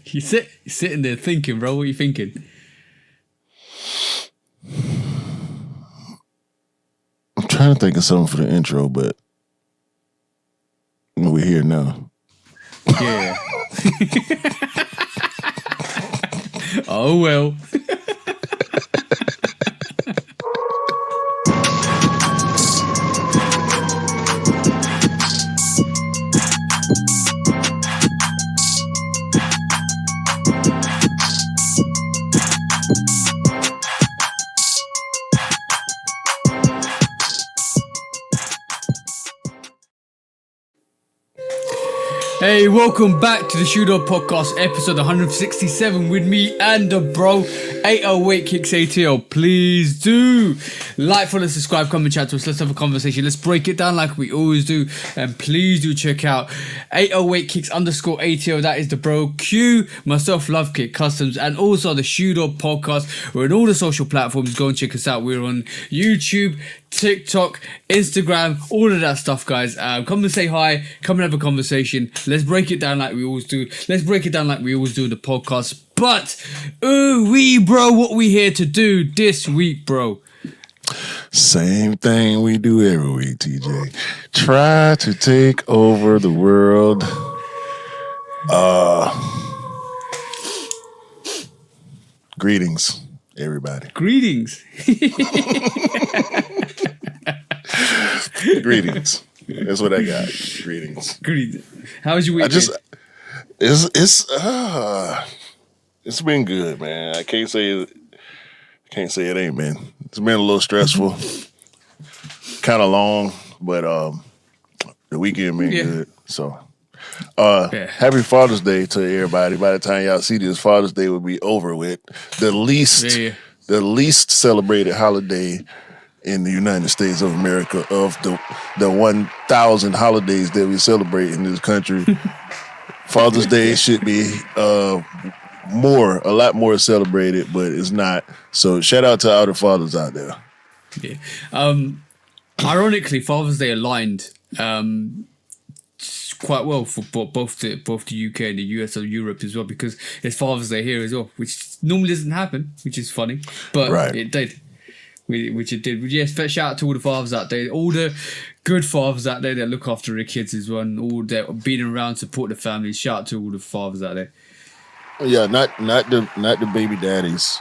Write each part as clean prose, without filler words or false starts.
You're sitting there thinking, bro. What are you thinking? I'm trying to think of something for the intro, but we're here now. Yeah. Oh, well. Hey, welcome back to the Shooter Podcast, episode 167 with me and the bro, 808 Kicks ATL. Please do like, follow, subscribe, comment, chat to us. Let's have a conversation. Let's break it down like we always do. And please do check out 808 Kicks _ ATL. That is the bro Q, myself, Lovekick Customs, and also the Shooter Podcast. We're on all the social platforms. Go and check us out. We're on YouTube, TikTok, Instagram, all of that stuff, guys. Come and say hi. Come and have a conversation. Let's break it down like we always do. Let's break it down like we always do in the podcast. But, bro, what we here to do this week, bro? Same thing we do every week, TJ. Try to take over the world. Greetings, everybody. Greetings. Greetings. That's what I got. Greetings. Greetings. How was your week? It's been good, man. I can't say it ain't been. It's been a little stressful, kind of long, but the weekend been good. So, happy Father's Day to everybody. By the time y'all see this, Father's Day will be over with. The least celebrated holiday in the United States of America of the 1,000 holidays that we celebrate in this country. Father's Day should be a lot more celebrated, but it's not. So shout out to all the fathers out there. Yeah. Ironically, Father's Day aligned quite well for both the UK and the US or Europe as well, because it's Father's Day here as well, which normally doesn't happen, which is funny, but It did. Which it did. Yeah, shout out to all the fathers out there, all the good fathers out there that look after their kids as well, and all that being around, support the families. Shout out to all the fathers out there. Yeah, not the baby daddies,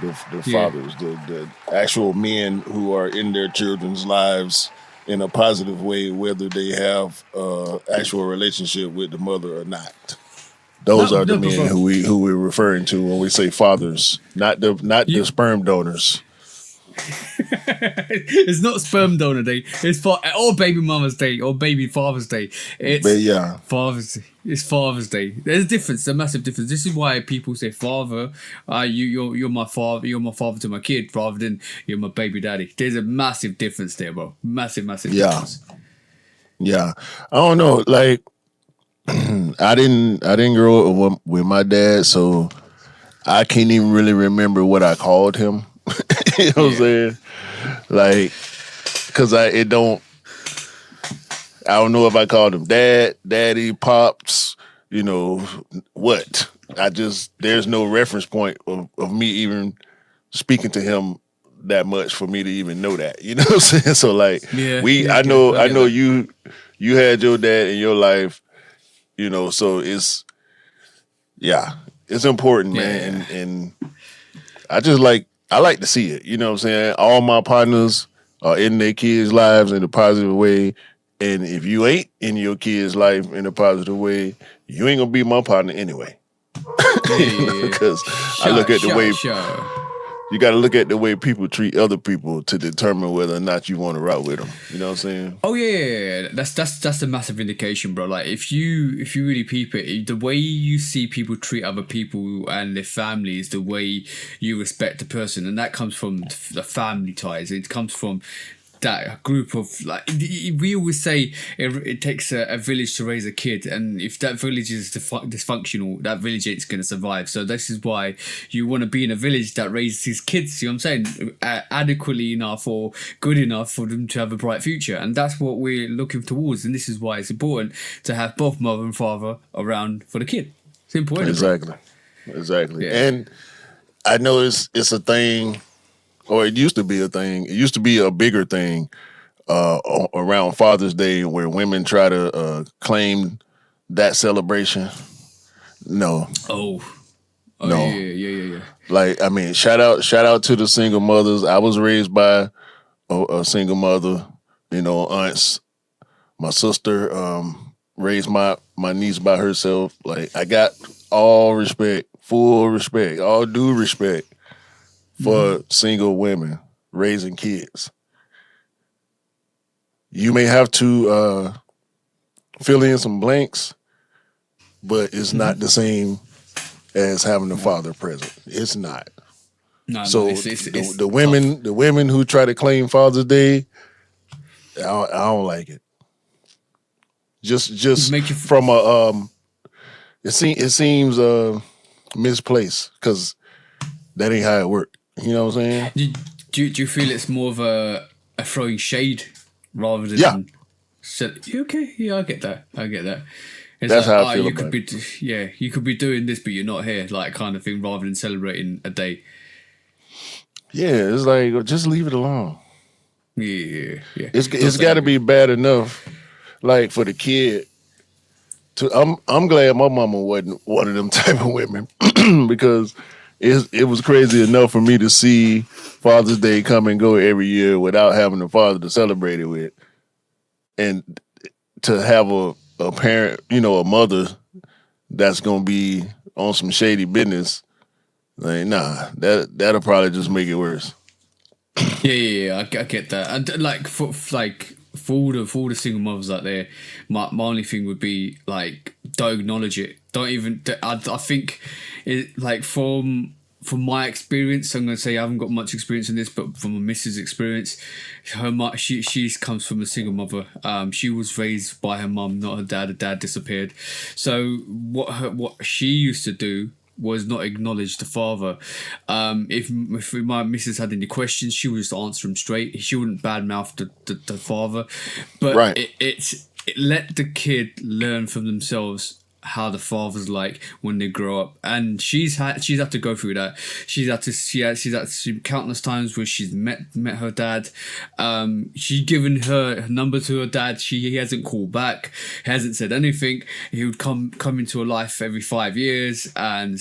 the fathers, the actual men who are in their children's lives in a positive way, whether they have actual relationship with the mother or not. Those are the men who we're referring to when we say fathers, not the sperm donors. It's not sperm donor day. It's or baby mama's day or baby father's day. Father's Day. It's Father's Day. There's a difference, a massive difference. This is why people say father. You're my father. You're my father to my kid, rather than you're my baby daddy. There's a massive difference there, bro. Massive difference. Yeah. I don't know. Like, I didn't grow up with my dad, so I can't even really remember what I called him. You know what I'm saying? Like, because I don't know if I called him dad, daddy, pops, what. There's no reference point of me even speaking to him that much for me to even know that. You know what I'm saying? So like, I know you had your dad in your life, so it's important, man. And I like to see it. You know what I'm saying? All my partners are in their kids' lives in a positive way. And if you ain't in your kid's life in a positive way, you ain't gonna be my partner anyway. Because I look at the way you got to look at the way people treat other people to determine whether or not you want to rock with them. You know what I'm saying? Oh yeah. That's a massive indication, bro. Like if you really peep it, the way you see people treat other people and their families, the way you respect the person, and that comes from the family ties. It comes from that group of, like, we always say it takes a village to raise a kid, and if that village is dysfunctional, that village ain't going to survive. So this is why you want to be in a village that raises his kids, you know what I'm saying, adequately enough or good enough for them to have a bright future. And that's what we're looking towards, and this is why it's important to have both mother and father around for the kid. Simple, ain't it, bro? Exactly. Yeah. And I know it's a thing, or it used to be a thing. It used to be a bigger thing around Father's Day, where women try to claim that celebration. No, Oh, no. yeah. Like, I mean, shout out to the single mothers. I was raised by a single mother. You know, aunts. My sister raised my niece by herself. Like, I got all respect, full respect, all due respect for single women raising kids. You may have to fill in some blanks, but it's not the same as having a father present. It's not. No, So it's the women who try to claim Father's Day, I don't like it. Just Make you from a it seems misplaced, because that ain't how it worked. You know what I'm saying? do you feel it's more of a throwing shade rather than okay? Yeah, I get that. It's That's like, how I feel you about could be you could be doing this, but you're not here, like kind of thing, rather than celebrating a day. Yeah, it's like, just leave it alone. Yeah. It's got to be bad enough, like, for the kid. I'm glad my mama wasn't one of them type of women, because it was crazy enough for me to see Father's Day come and go every year without having a father to celebrate it with, and to have a parent, a mother that's gonna be on some shady business. Like, nah, that'll probably just make it worse. Yeah. I get that. And like for all the single mothers out there, my only thing would be like, don't acknowledge it. Don't even. I think it, like from my experience, I'm gonna say I haven't got much experience in this, but from my missus' experience, she comes from a single mother. She was raised by her mum, not her dad. Her dad disappeared. So what she used to do was not acknowledge the father. If my missus had any questions, she would just answer them straight. She wouldn't badmouth the father, but Right. It let the kid learn from themselves how the father's like when they grow up, and she's had to go through that. She's had to see countless times where she's met her dad. She's given her number to her dad. He hasn't called back, hasn't said anything. He would come into her life every 5 years and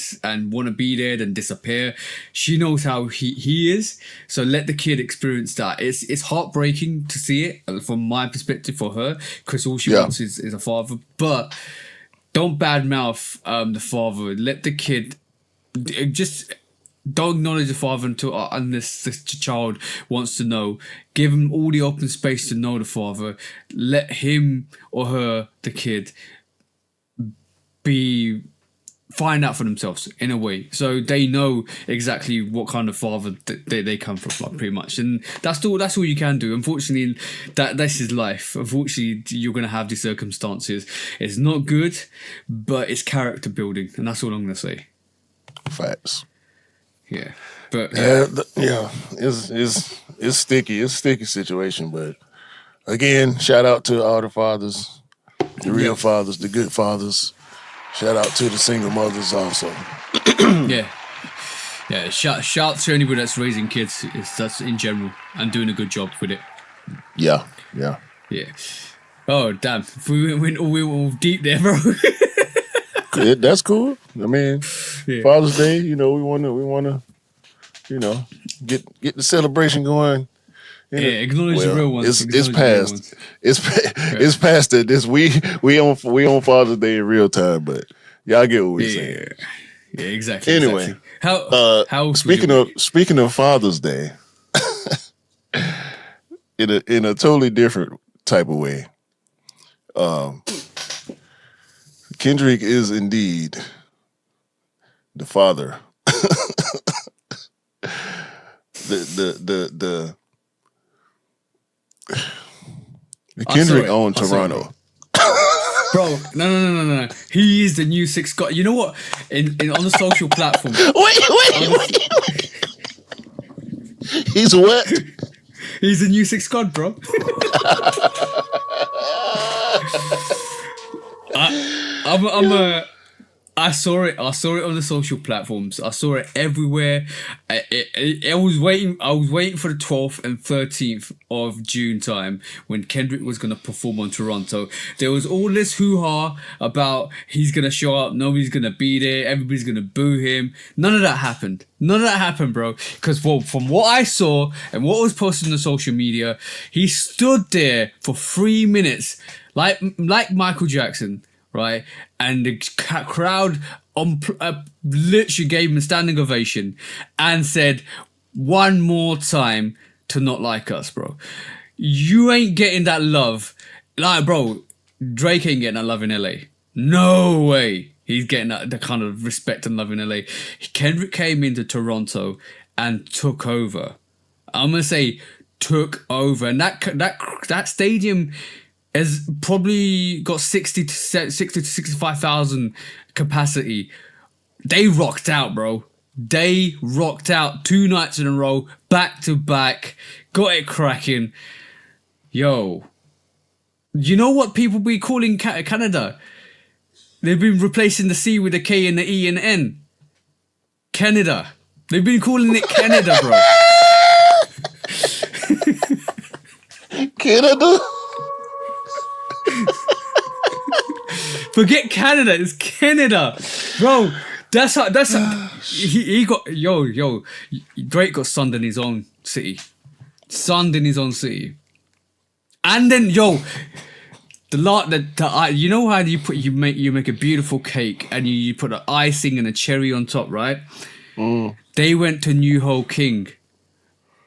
want to be there, then disappear. She knows how he is, so let the kid experience that. It's heartbreaking to see it from my perspective for her, because all she wants is a father, but don't badmouth the father. Let the kid just don't acknowledge the father unless the child wants to know. Give him all the open space to know the father. Let him or her, the kid, find out for themselves in a way, so they know exactly what kind of father they come from, like, pretty much. And that's all you can do. Unfortunately, this is life. Unfortunately, you're gonna have these circumstances. It's not good, but it's character building, and that's all I'm gonna say. Facts. Yeah, but it's sticky. It's a sticky situation, but again, shout out to all the fathers, the real fathers, the good fathers. Shout out to the single mothers also. yeah. Shout to anybody that's raising kids. That's in general, and doing a good job with it. Yeah. Oh damn! We went all deep there, bro. That's cool. I mean, Father's Day. We wanna, get the celebration going. Acknowledge the real ones. It's past. It's past it. We on Father's Day in real time, but y'all get what we're saying. Yeah, exactly. Anyway, exactly. How speaking of Father's Day, in a totally different type of way, Kendrick is indeed the father. the Kendrick owned Toronto. Bro, no. He is the new six god. You know what? In on the social platform. Wait. He's what? He's the new six god, bro. I saw it. I saw it on the social platforms. I saw it everywhere. I was waiting. I was waiting for the 12th and 13th of June time when Kendrick was gonna perform on Toronto. There was all this hoo-ha about he's gonna show up. Nobody's gonna be there. Everybody's gonna boo him. None of that happened. None of that happened, bro. Because from what I saw and what was posted on the social media, he stood there for 3 minutes, like Michael Jackson, right? And the crowd literally gave him a standing ovation and said, "One more time to Not Like Us, bro. You ain't getting that love." Like, bro, Drake ain't getting that love in LA. No way. He's getting the kind of respect and love in LA. Kendrick came into Toronto and took over. I'm gonna say took over, and that stadium has probably got 60 to 65,000 capacity. They rocked out, bro. They rocked out 2 nights in a row, back to back, got it cracking. Yo, you know what people be calling Canada? They've been replacing the C with a K and the E and N. Canada. They've been calling it Canada, bro. Canada? Forget Canada, it's Canada. Bro, that's how he got, yo, Drake got sunned in his own city. Sunned in his own city. And then, yo, you know how you make a beautiful cake and you put an icing and a cherry on top, right? They went to New Ho King,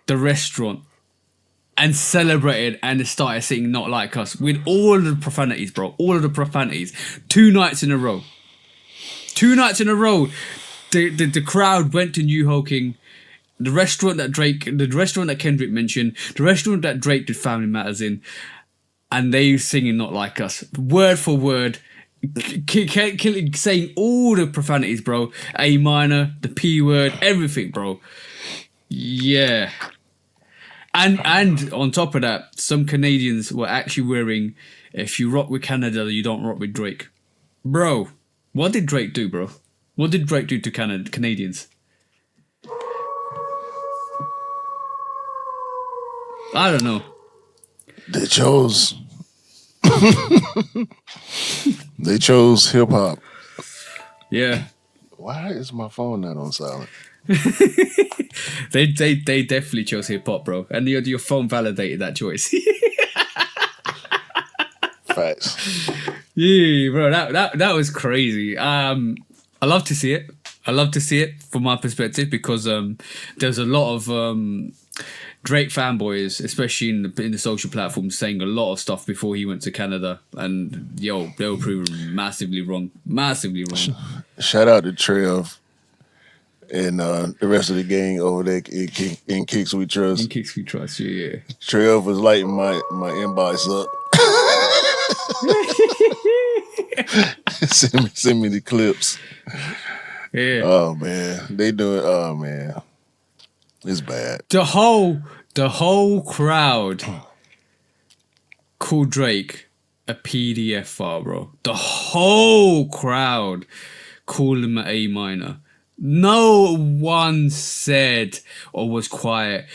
the restaurant, and celebrated and started singing Not Like Us with all of the profanities, bro. All of the profanities. 2 nights in a row. 2 nights in a row. The crowd went to New Ho King, the restaurant that Kendrick mentioned, the restaurant that Drake did Family Matters in, and they singing Not Like Us, word for word, saying all the profanities, bro. A minor, the P word, everything, bro. Yeah. And on top of that, some Canadians were actually wearing, "If you rock with Canada, you don't rock with Drake." Bro, what did Drake do, bro? What did Drake do to Canadians? I don't know. They chose hip hop. Yeah. Why is my phone not on silent? They definitely chose hip hop, bro, and your phone validated that choice. Facts. Yeah, bro, that was crazy. I love to see it. I love to see it from my perspective because there's a lot of Drake fanboys, especially in the social platforms, saying a lot of stuff before he went to Canada, and they were proven massively wrong. Shout out to Trev and the rest of the gang over there in Kicks We Trust. In Kicks We Trust, yeah. Trev was lighting my inbox up. send me the clips. Yeah. Oh man, they do it. Oh man, it's bad. The whole crowd called Drake a PDF file, bro. The whole crowd called him an A minor. No one said or was quiet.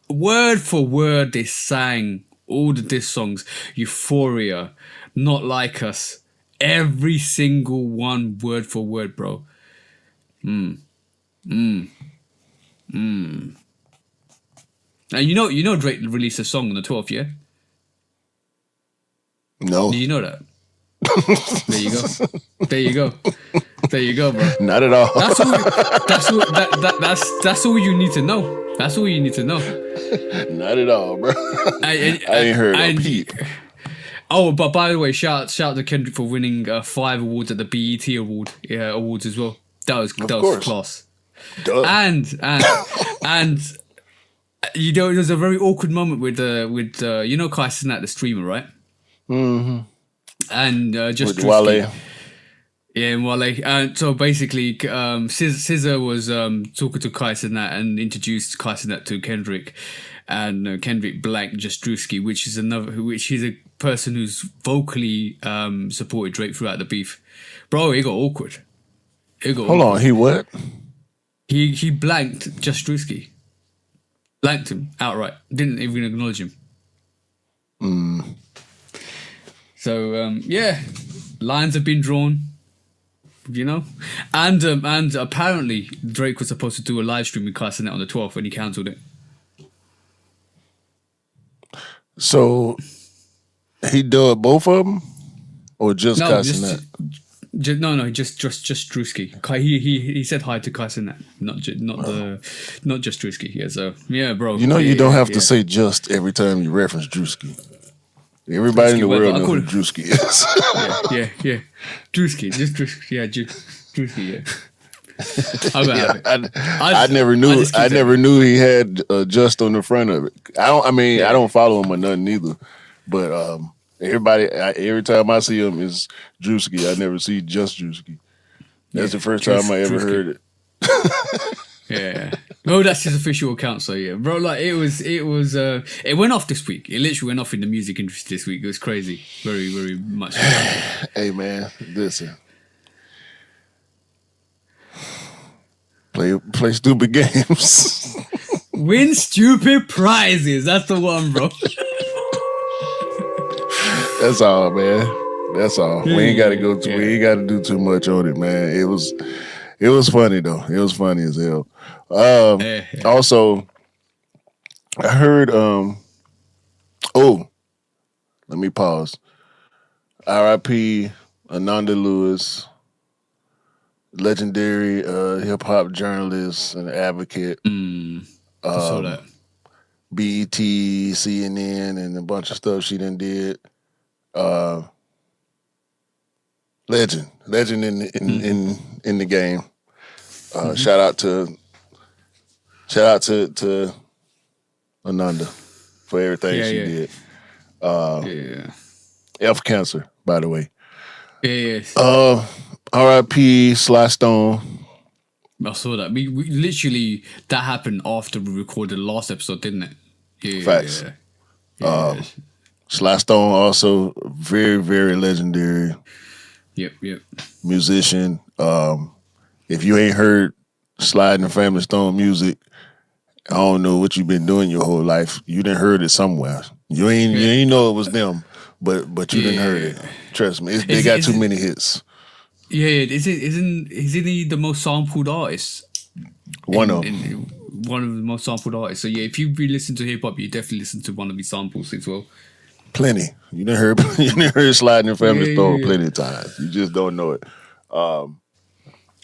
Word for word, they sang all the diss songs. Euphoria, Not Like Us. Every single one, word for word, bro. And you know Drake released a song on the 12th, yeah? No. Do you know that? There you go, bro. Not at all. That's all you need to know. That's all you need to know. Not at all, bro. I ain't heard no peep. Oh, but by the way, shout out to Kendrick for winning 5 awards at the BET awards as well. That was class. Duh. And you know, there's a very awkward moment with you know Kai Cenat, the streamer, right? Mm-hmm. And just with Wale. Yeah, and Wale. So basically, Scissor was talking to Kai Cenat and introduced Kai Cenat to Kendrick, and Kendrick blanked Jastrzewski, which is a person who's vocally supported Drake throughout the beef. Bro, it got awkward. It got Hold on, he what? He blanked Just Drewski. Blanked him outright. Didn't even acknowledge him. So yeah, lines have been drawn. You know, and apparently Drake was supposed to do a live stream with Castanet on the 12th when he cancelled it. So he did both of them, or just Castanet? Just Drewski. He said hi to Castanet, not just Drewski. Yeah, so yeah, bro. You know you don't have to say just every time you reference Drewski. Everybody in the world knows who Drewski is. yeah. Drewski, just Drewski. Yeah, Drewski. Yeah. I never knew he had just on the front of it. I don't follow him or nothing either. But every time I see him is Drewski. I never see just Drewski. That's the first time I ever heard it. Yeah. No, that's his official account. So yeah, bro. Like it went off this week. It literally went off in the music industry this week. It was crazy. Very, very much. Hey man, listen. Play stupid games. Win stupid prizes. That's the one, bro. That's all, man. That's all. We ain't got to go. We ain't got to do too much on it, man. It was funny though. It was funny as hell. Also, I heard. Let me pause. R.I.P. Ananda Lewis, legendary hip hop journalist and advocate. I saw that. BET, CNN, and a bunch of stuff she done did. Legend in the game. Shout out to Ananda for everything she did. F cancer, by the way. Yes. R.I.P. Sly Stone. I saw that. We literally, that happened after we recorded the last episode, didn't it? Yeah. Facts. Sly Stone also very, very legendary. Yep. Musician. If you ain't heard Sly and the Family Stone music, I don't know what you've been doing your whole life. You done heard it somewhere. You ain't know it was them, but you done heard it. Trust me, they got too many hits. Yeah, isn't he the most sampled artist? One of the most sampled artists. So yeah, if you really listen to hip hop, you definitely listen to one of his samples as well. Plenty. You done heard Sly and the Family Stone plenty of times. You just don't know it.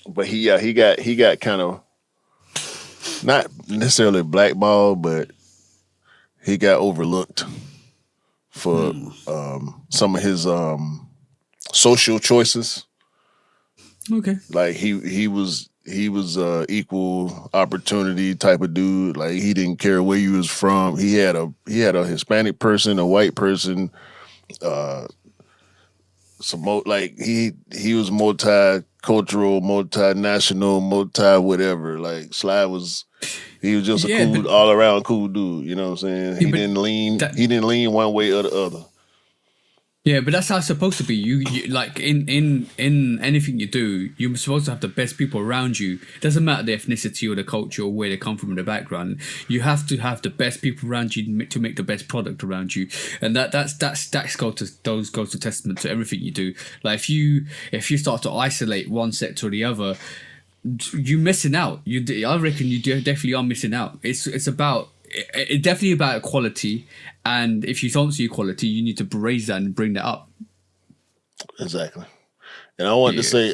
But he got kind of not necessarily blackballed, but he got overlooked for some of his social choices. Okay. Like he was equal opportunity type of dude. Like he didn't care where you was from. He had a Hispanic person, a white person, he was multicultural, multinational, multi whatever. Like Sly was just a all around cool dude. You know what I'm saying? He didn't lean one way or the other. Yeah, but that's how it's supposed to be. You like in anything you do, you're supposed to have the best people around you. It doesn't matter the ethnicity or the culture or where they come from in the background. You have to have the best people around you to make the best product around you, and that goes to testament to everything you do. Like if you start to isolate one sector or the other, you're missing out. I reckon you definitely are missing out. It's definitely about equality, and if you don't see equality, you need to raise that and bring that up. Exactly. And I want to say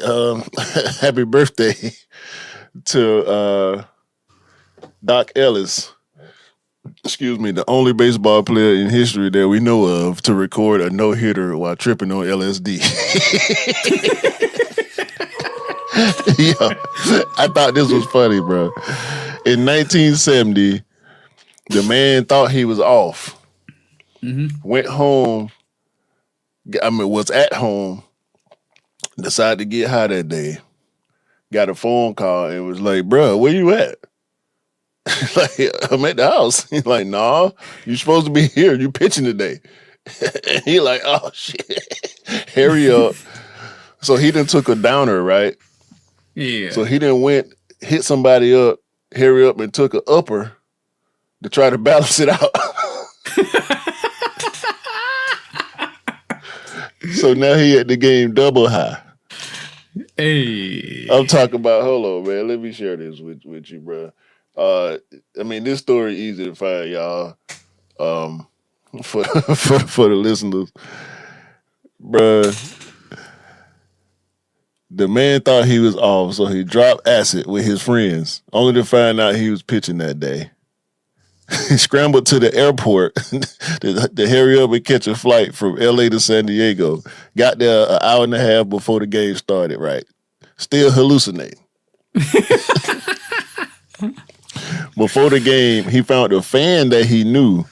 happy birthday to Doc Ellis. Excuse me, the only baseball player in history that we know of to record a no-hitter while tripping on LSD. Yeah, I thought this was funny, bro. In 1970, the man thought he was off. Went home. Was at home. Decided to get high that day. Got a phone call and was like, "Bro, where you at?" Like, "I'm at the house." He's like, "Nah, you're supposed to be here. You pitching today." And he like, "Oh shit, hurry up." So he done took a downer, right? Yeah. So he then hit somebody up, hurry up, and took an upper to try to balance it out. So now he at the game double high. Hey. I'm talking about, hold on, man. Let me share this with you, bro. I mean, this story easy to find, y'all. For the listeners, bruh. The man thought he was off, so he dropped acid with his friends, only to find out he was pitching that day. He scrambled to the airport to hurry up and catch a flight from LA to San Diego. Got there an hour and a half before the game started, right? Still hallucinating. Before the game, he found a fan that he knew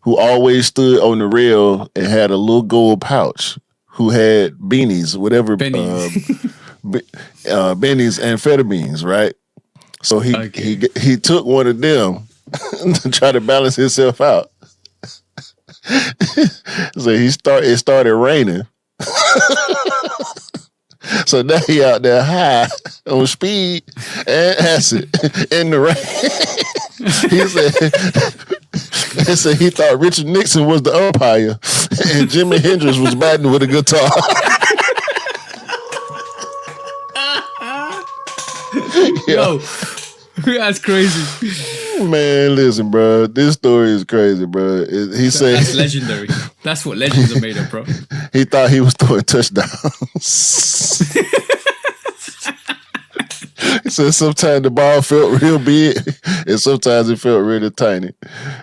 who always stood on the rail and had a little gold pouch, who had beanies, whatever, beanies, amphetamines, right? So he took one of them to try to balance himself out. So it started raining. So now he out there high on speed and acid in the rain. He said he thought Richard Nixon was the umpire and Jimi Hendrix was batting with a guitar. Yo, that's crazy. Man, listen, bro. This story is crazy, bro. He said that's legendary. That's what legends are made of, bro. He thought he was throwing touchdowns. He said sometimes the ball felt real big and sometimes it felt really tiny.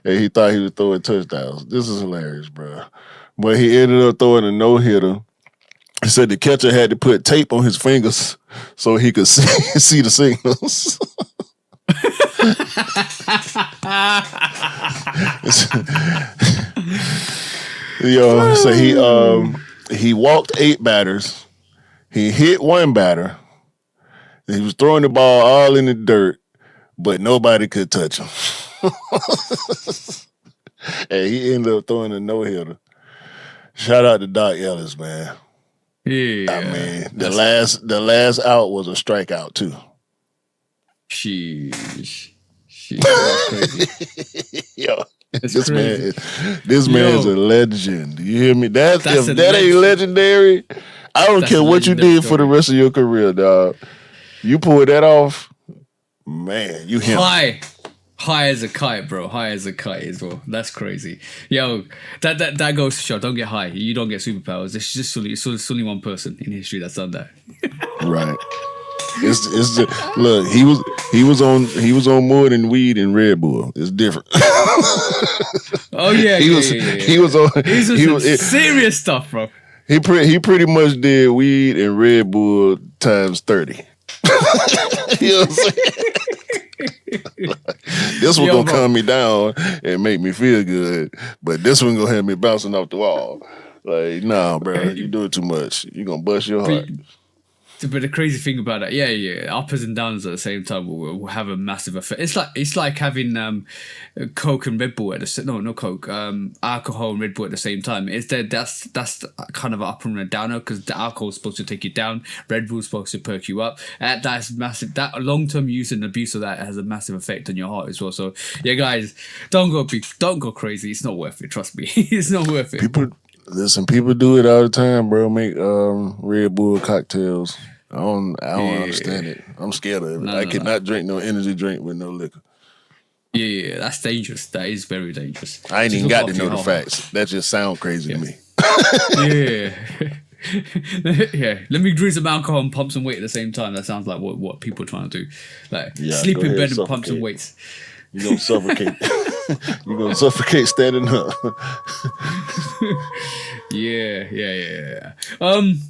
And he thought he was throwing touchdowns. This is hilarious, bro. But he ended up throwing a no-hitter. He said the catcher had to put tape on his fingers so he could see the signals. Yo, so he walked 8 batters. He hit 1 batter. He was throwing the ball all in the dirt, but nobody could touch him. And he ended up throwing a no-hitter. Shout out to Doc Ellis, man. Yeah. I mean, the last out was a strikeout too. Sheesh. That's crazy. Yo, That's this crazy. man is a legend. You hear me? If that legend. ain't legendary, I don't care what you did for the rest of your career, dog. You pull that off, man. You him. High as a kite, bro. High as a kite as well. That's crazy. Yo, that goes to show. Don't get high. You don't get superpowers. It's only one person in history that's done that. Right. Look. He was on more than weed and Red Bull. It's different. Oh yeah, he was on serious stuff, bro. He pretty much did weed and Red Bull times 30. You know what I'm saying? This one gonna calm me down and make me feel good, but this one gonna have me bouncing off the wall. Like, nah, bro, you doing too much. You gonna bust your heart. But the crazy thing about that, yeah, uppers and downs at the same time will have a massive effect. It's like having Coke and Red Bull at the not Coke, alcohol and Red Bull at the same time. That's kind of an up and a downer because the alcohol is supposed to take you down, Red Bull is supposed to perk you up. That's massive. That long term use and abuse of that has a massive effect on your heart as well. So yeah, guys, don't go crazy. It's not worth it. Trust me, it's not worth it. People do it all the time, bro. Make Red Bull cocktails. I don't understand it. I'm scared of it. I cannot drink no energy drink with no liquor. Yeah, that's dangerous. That is very dangerous. I ain't even got to know the facts. That just sound crazy to me. Yeah. Yeah. Let me drink some alcohol and pump some weight at the same time. That sounds like what people are trying to do. Like sleep in bed and pump some weights. You're gonna suffocate. You're gonna suffocate standing up. Yeah. On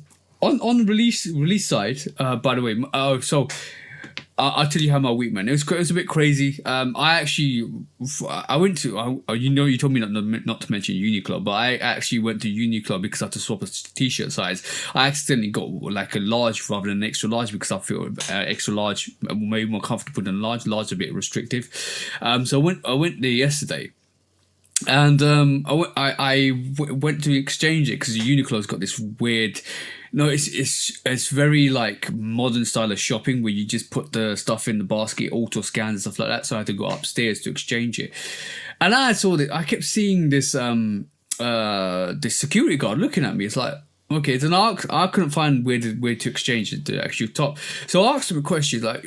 the release side, by the way, so I'll tell you how my week, man. It was a bit crazy. I went to, you told me not to mention Uniqlo, but I actually went to Uniqlo because I had to swap a t-shirt size. I accidentally got like a large rather than an extra large because I feel extra large maybe more comfortable than large. Large a bit restrictive. So I went there yesterday. And I went to exchange it because Uniqlo's got this weird No, it's very like modern style of shopping where you just put the stuff in the basket, auto scans and stuff like that. So I had to go upstairs to exchange it, and I saw that I kept seeing this this security guard looking at me. It's like, okay, it's an arc. I couldn't find where to exchange it, the actual top. So I asked him a question like,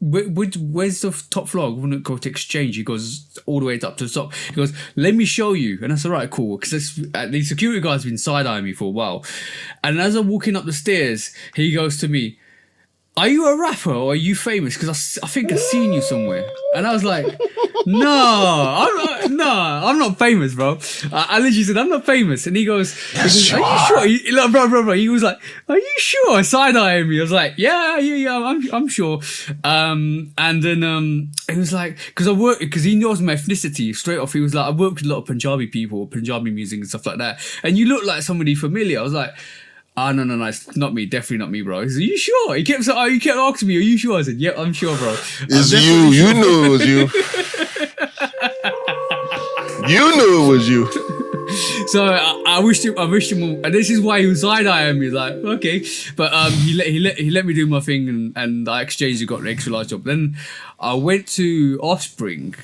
where's the top floor? I want to go to exchange. He goes all the way up to the top. He goes, let me show you. And that's all right, cool. Because the security guard's been side-eyeing me for a while. And as I'm walking up the stairs, he goes to me, are you a rapper or are you famous? Because I think I've seen you somewhere. And I was like, I'm not famous, bro. I literally said, I'm not famous. And he goes, are you sure? Bro. He was like, are you sure? Side-eyeing me. I was like, yeah, I'm sure. And then he was like, because he knows my ethnicity straight off. He was like, I work with a lot of Punjabi people, Punjabi music and stuff like that. And you look like somebody familiar. I was like, no, it's not me, definitely not me, bro. He said, are you sure? He kept asking me, are you sure? I said, yep, I'm sure, bro. It's you. Sure. You knew it was you. You knew it was you. So I wished him, and this is why he was side-eyeing me, like, okay. But he let me do my thing, and I exchanged and got an extra large job. Then I went to Offspring.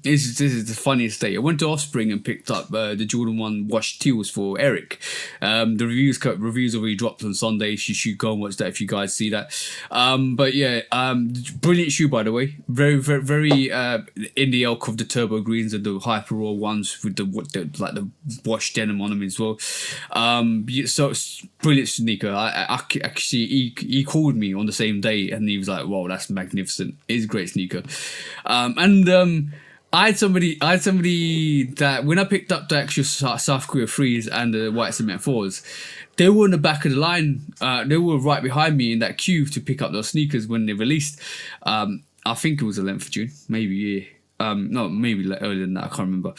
This is the funniest day. I went to Offspring and picked up the Jordan 1 washed teals for Eric. The reviews already dropped on Sunday. You should go and watch that if you guys see that. But yeah, brilliant shoe, by the way. Very, very, very in the elk of the turbo greens and the hyper raw ones with the washed denim on them as well. So it's brilliant sneaker. I actually he called me on the same day and he was like, "Wow, that's magnificent. It's a great sneaker." I had somebody that when I picked up the actual South Korea 3s and the white cement 4s, they were in the back of the line. They were right behind me in that queue to pick up those sneakers when they released. I think it was the 11th of June, maybe. No, maybe earlier than that. I can't remember.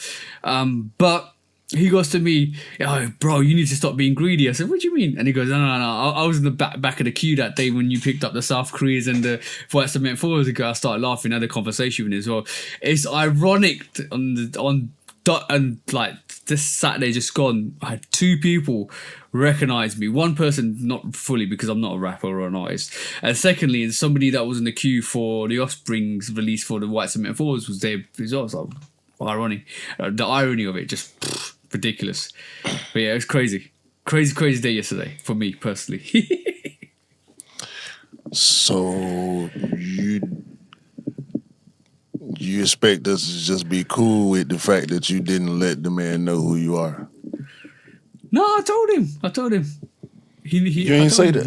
But he goes to me, "Oh, bro, you need to stop being greedy." I said, "What do you mean?" And he goes, No. I was in the back of the queue that day when you picked up the South Koreas and the white cement 4s ago. I started laughing, had a conversation with him as well. It's ironic like this Saturday just gone, I had 2 people recognize me. One person not fully because I'm not a rapper or an artist, and secondly, somebody that was in the queue for the Offspring's release for the white cement 4s was there as well. So irony, the irony of it, just ridiculous. But yeah, it was crazy day yesterday for me personally. So you expect us to just be cool with the fact that you didn't let the man know who you are? No, I told him. You ain't say that.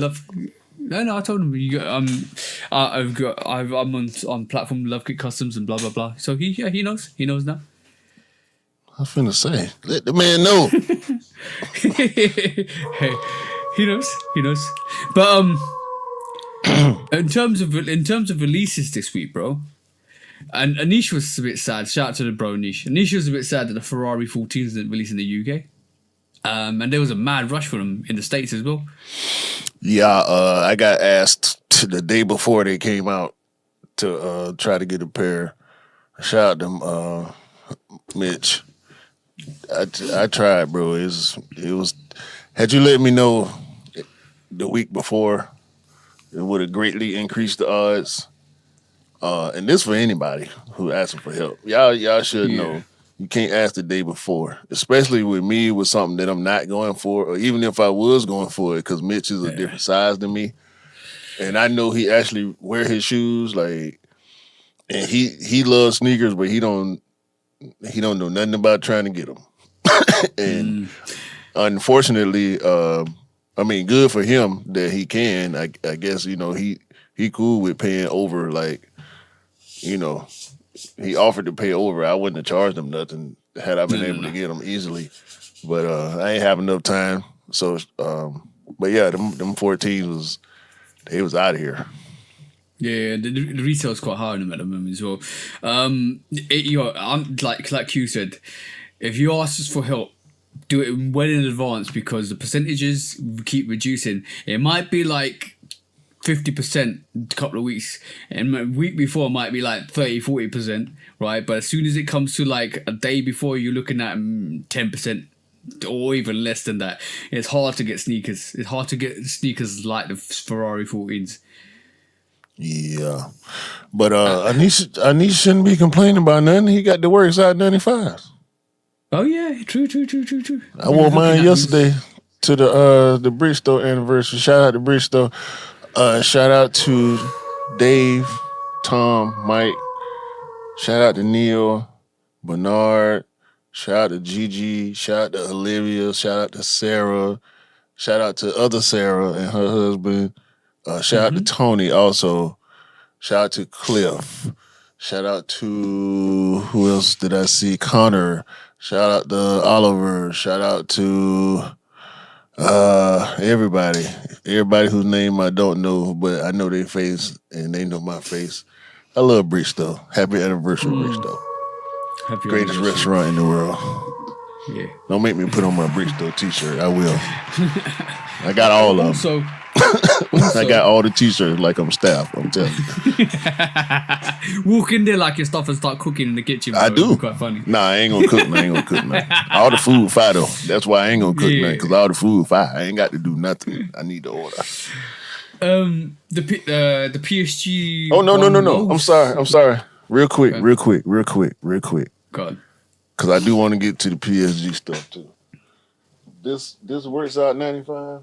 No, I told him. I'm on platform Lovekickscustom and blah blah blah. So he knows. He knows now. I was finna say, let the man know. Hey, he knows. But in terms of releases this week, bro. And Anish was a bit sad. Shout out to the bro Anish. Anish was a bit sad that the Ferrari 14s didn't release in the UK. And there was a mad rush for them in the States as well. Yeah, I got asked the day before they came out to try to get a pair. Shout out them, Mitch. I tried, bro. It was. Had you let me know the week before, it would have greatly increased the odds. And this for anybody who asking for help. Y'all should know. You can't ask the day before, especially with me with something that I'm not going for, or even if I was going for it, because Mitch is a different size than me, and I know he actually wear his shoes like, and he loves sneakers, but he don't know nothing about trying to get them. And unfortunately, I mean, good for him that he can. I guess he cool with paying over, like, he offered to pay over. I wouldn't have charged him nothing had I been able to get them easily. But I ain't have enough time. So, but yeah, them 14s was out of here. Yeah, the retail's quite high on them at the moment as well. I'm like you said, if you ask us for help, do it well in advance because the percentages keep reducing. It might be like 50% a couple of weeks, and a week before it might be like 30-40%, right? But as soon as it comes to like a day before, you're looking at 10%, or even less than that. It's hard to get sneakers. It's hard to get sneakers like the Ferrari 14s. Yeah. But Anish shouldn't be complaining about nothing. He got the works out 95s. Oh yeah, true. I wore mine yesterday to the Bristol anniversary. Shout out to Bristol. Shout out to Dave, Tom, Mike. Shout out to Neil, Bernard. Shout out to Gigi. Shout out to Olivia. Shout out to Sarah. Shout out to other Sarah and her husband. Shout out to Tony also. Shout out to Cliff. Shout out to who else did I see? Connor. Shout out to Oliver. Shout out to everybody. Everybody whose name I don't know, but I know their face and they know my face. I love Bristol. Happy anniversary, Bristol. Happy Greatest anniversary. restaurant in the world. Yeah. Don't make me put on my Bristol t-shirt. I will. I got all of them. I got all the t-shirts like I'm staff. I'm telling you. Walk in there like your stuff and start cooking in the kitchen. Bro. I do. It's quite funny. Nah, I ain't gonna cook. Nothing. All the food fire though. That's why I ain't gonna cook nothing, because all the food fire. I ain't got to do nothing. I need to order. The PSG. Oh no. I'm sorry. Real quick. God. Because I do want to get to the PSG stuff too. This works out 95.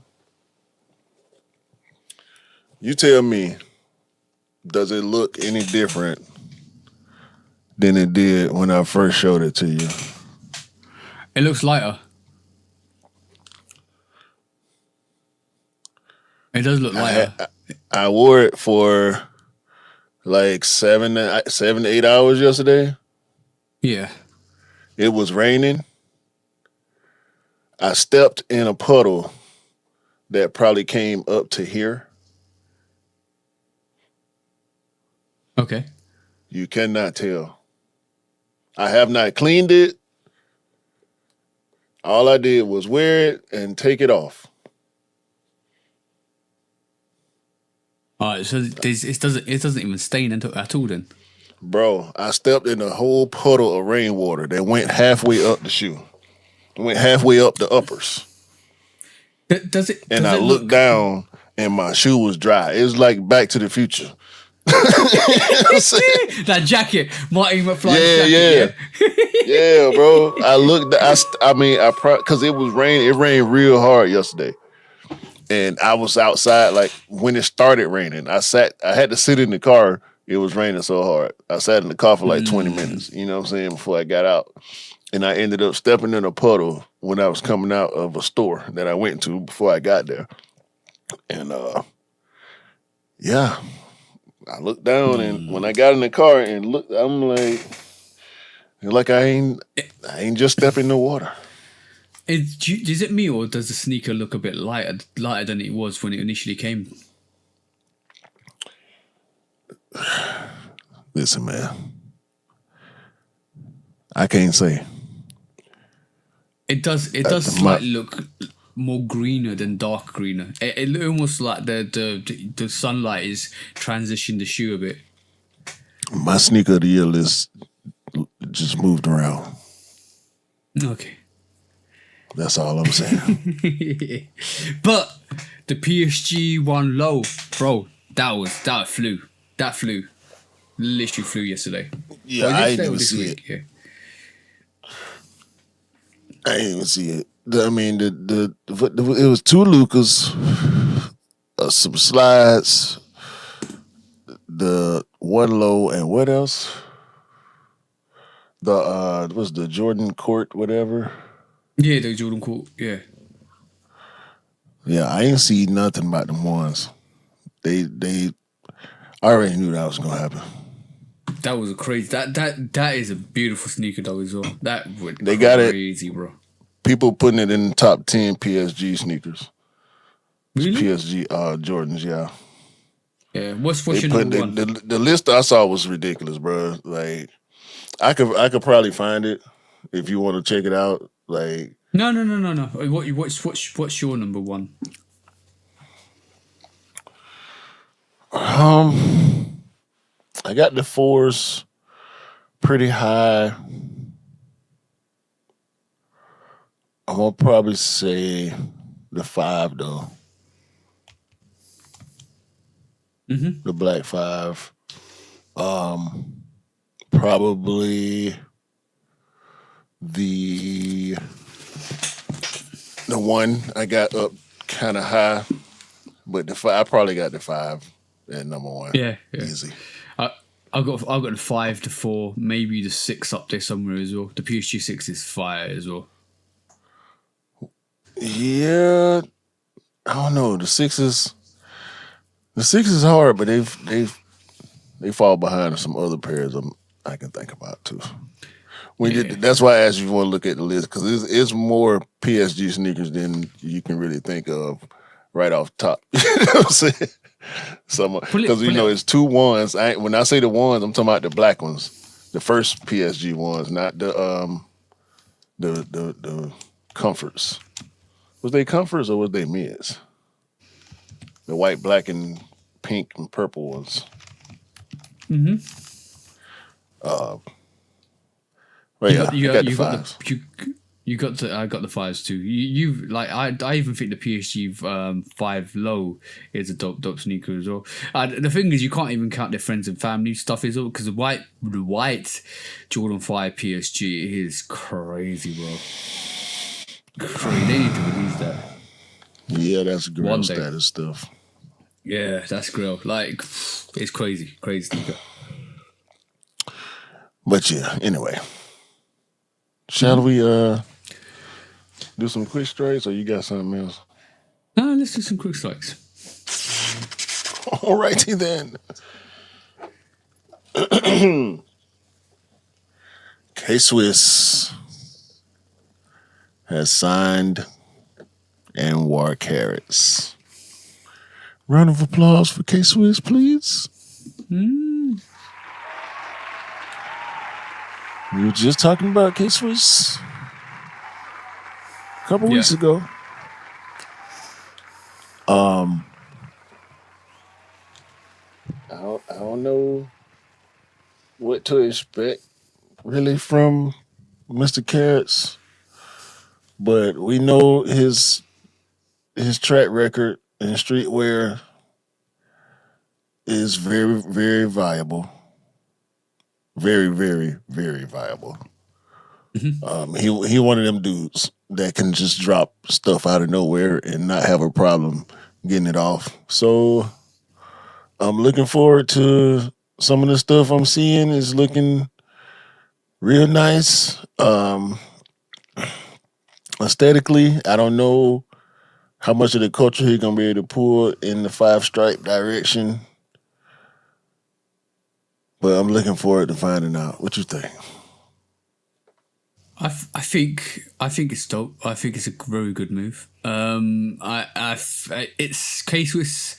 You tell me, does it look any different than it did when I first showed it to you? It looks lighter. It does look lighter. I wore it for like 7 to 8 hours yesterday. Yeah. It was raining. I stepped in a puddle that probably came up to here. Okay. You cannot tell. I have not cleaned it. All I did was wear it and take it off. All right, so it doesn't even stain at all then. Bro, I stepped in a whole puddle of rainwater that went halfway up the shoe. It went halfway up the uppers. Does it? And does I it looked look, down and my shoe was dry. It was like Back to the Future. You know what I'm saying? that jacket, Marty McFly's Yeah. jacket. Yeah, bro. I looked. Because it was rain. It rained real hard yesterday, and I was outside like when it started raining. I had to sit in the car. It was raining so hard. I sat in the car for like 20 minutes. You know what I'm saying? Before I got out, and I ended up stepping in a puddle when I was coming out of a store that I went to before I got there, and yeah. I looked down, and when I got in the car and looked, I'm like I ain't just stepped in the water. Is it me, or does the sneaker look a bit lighter than it was when it initially came? Listen, man, I can't say. It does slightly look more greener than dark greener. It almost like the sunlight is transitioned the shoe a bit. My sneaker of the year list just moved around. Okay. That's all I'm saying. But the PSG one low, bro, that flew. That flew. Literally flew yesterday. Yeah, Well, I yesterday didn't or even this see week, it. Yeah. I didn't even see it. I mean, it was two Lucas, some slides, the one low, and what else? Was the Jordan Court, whatever. Yeah, the Jordan Court, yeah. Yeah, I ain't see nothing about them ones. I already knew that was gonna happen. That was a crazy. That is a beautiful sneaker though as well. That would They got it. crazy, bro. People putting it in the top 10 PSG sneakers. Really? PSG Jordans, yeah. Yeah. What's They your put number one? the list I saw was ridiculous, bro. Like, I could probably find it if you want to check it out. Like, No. What's your number one? I got the fours pretty high. I'm gonna probably say the 5 though. The black 5. Probably the 1 I got up kind of high, but the 5 I probably got the 5 at number 1. Yeah. Easy. I've got the 5 to 4, maybe the 6 up there somewhere as well. The PSG 6 is fire as well. Yeah, I don't know. The 6 is hard, but they fall behind some other pairs I can think about too. That's why I asked you if you want to look at the list, because it's more PSG sneakers than you can really think of right off top. You know what I'm saying? Because it's 2 ones. When I say the ones, I'm talking about the black ones, the first PSG ones, not the comforts. Was they comforts or was they mids? The white, black, and pink and purple ones. But yeah, I got the 5s. I got the 5s too. You like I even think the PSG 5 low is a dope sneaker as well. The thing is, you can't even count their friends and family stuff as well, because the white Jordan 5 PSG is crazy, bro. Crazy. They need to release that. Yeah, that's grill status stuff. Yeah, that's grill. Like, it's crazy sneaker. But yeah, anyway. Shall we do some quick strikes, or you got something else? No, let's do some quick strikes. All righty then. K-Swiss has signed Anwar Carrots. Round of applause for K-Swiss, please. We were just talking about K-Swiss a couple weeks ago. I don't know what to expect really from Mr. Carrots, but we know his track record in streetwear is very, very viable. Very, very, very viable. He one of them dudes that can just drop stuff out of nowhere and not have a problem getting it off. So I'm looking forward to some of the stuff I'm seeing is looking real nice. Aesthetically, I don't know how much of the culture he's gonna be able to pull in the 5 stripe direction. But I'm looking forward to finding out. What you think? I think it's dope. I think it's a very good move. It's K-Swiss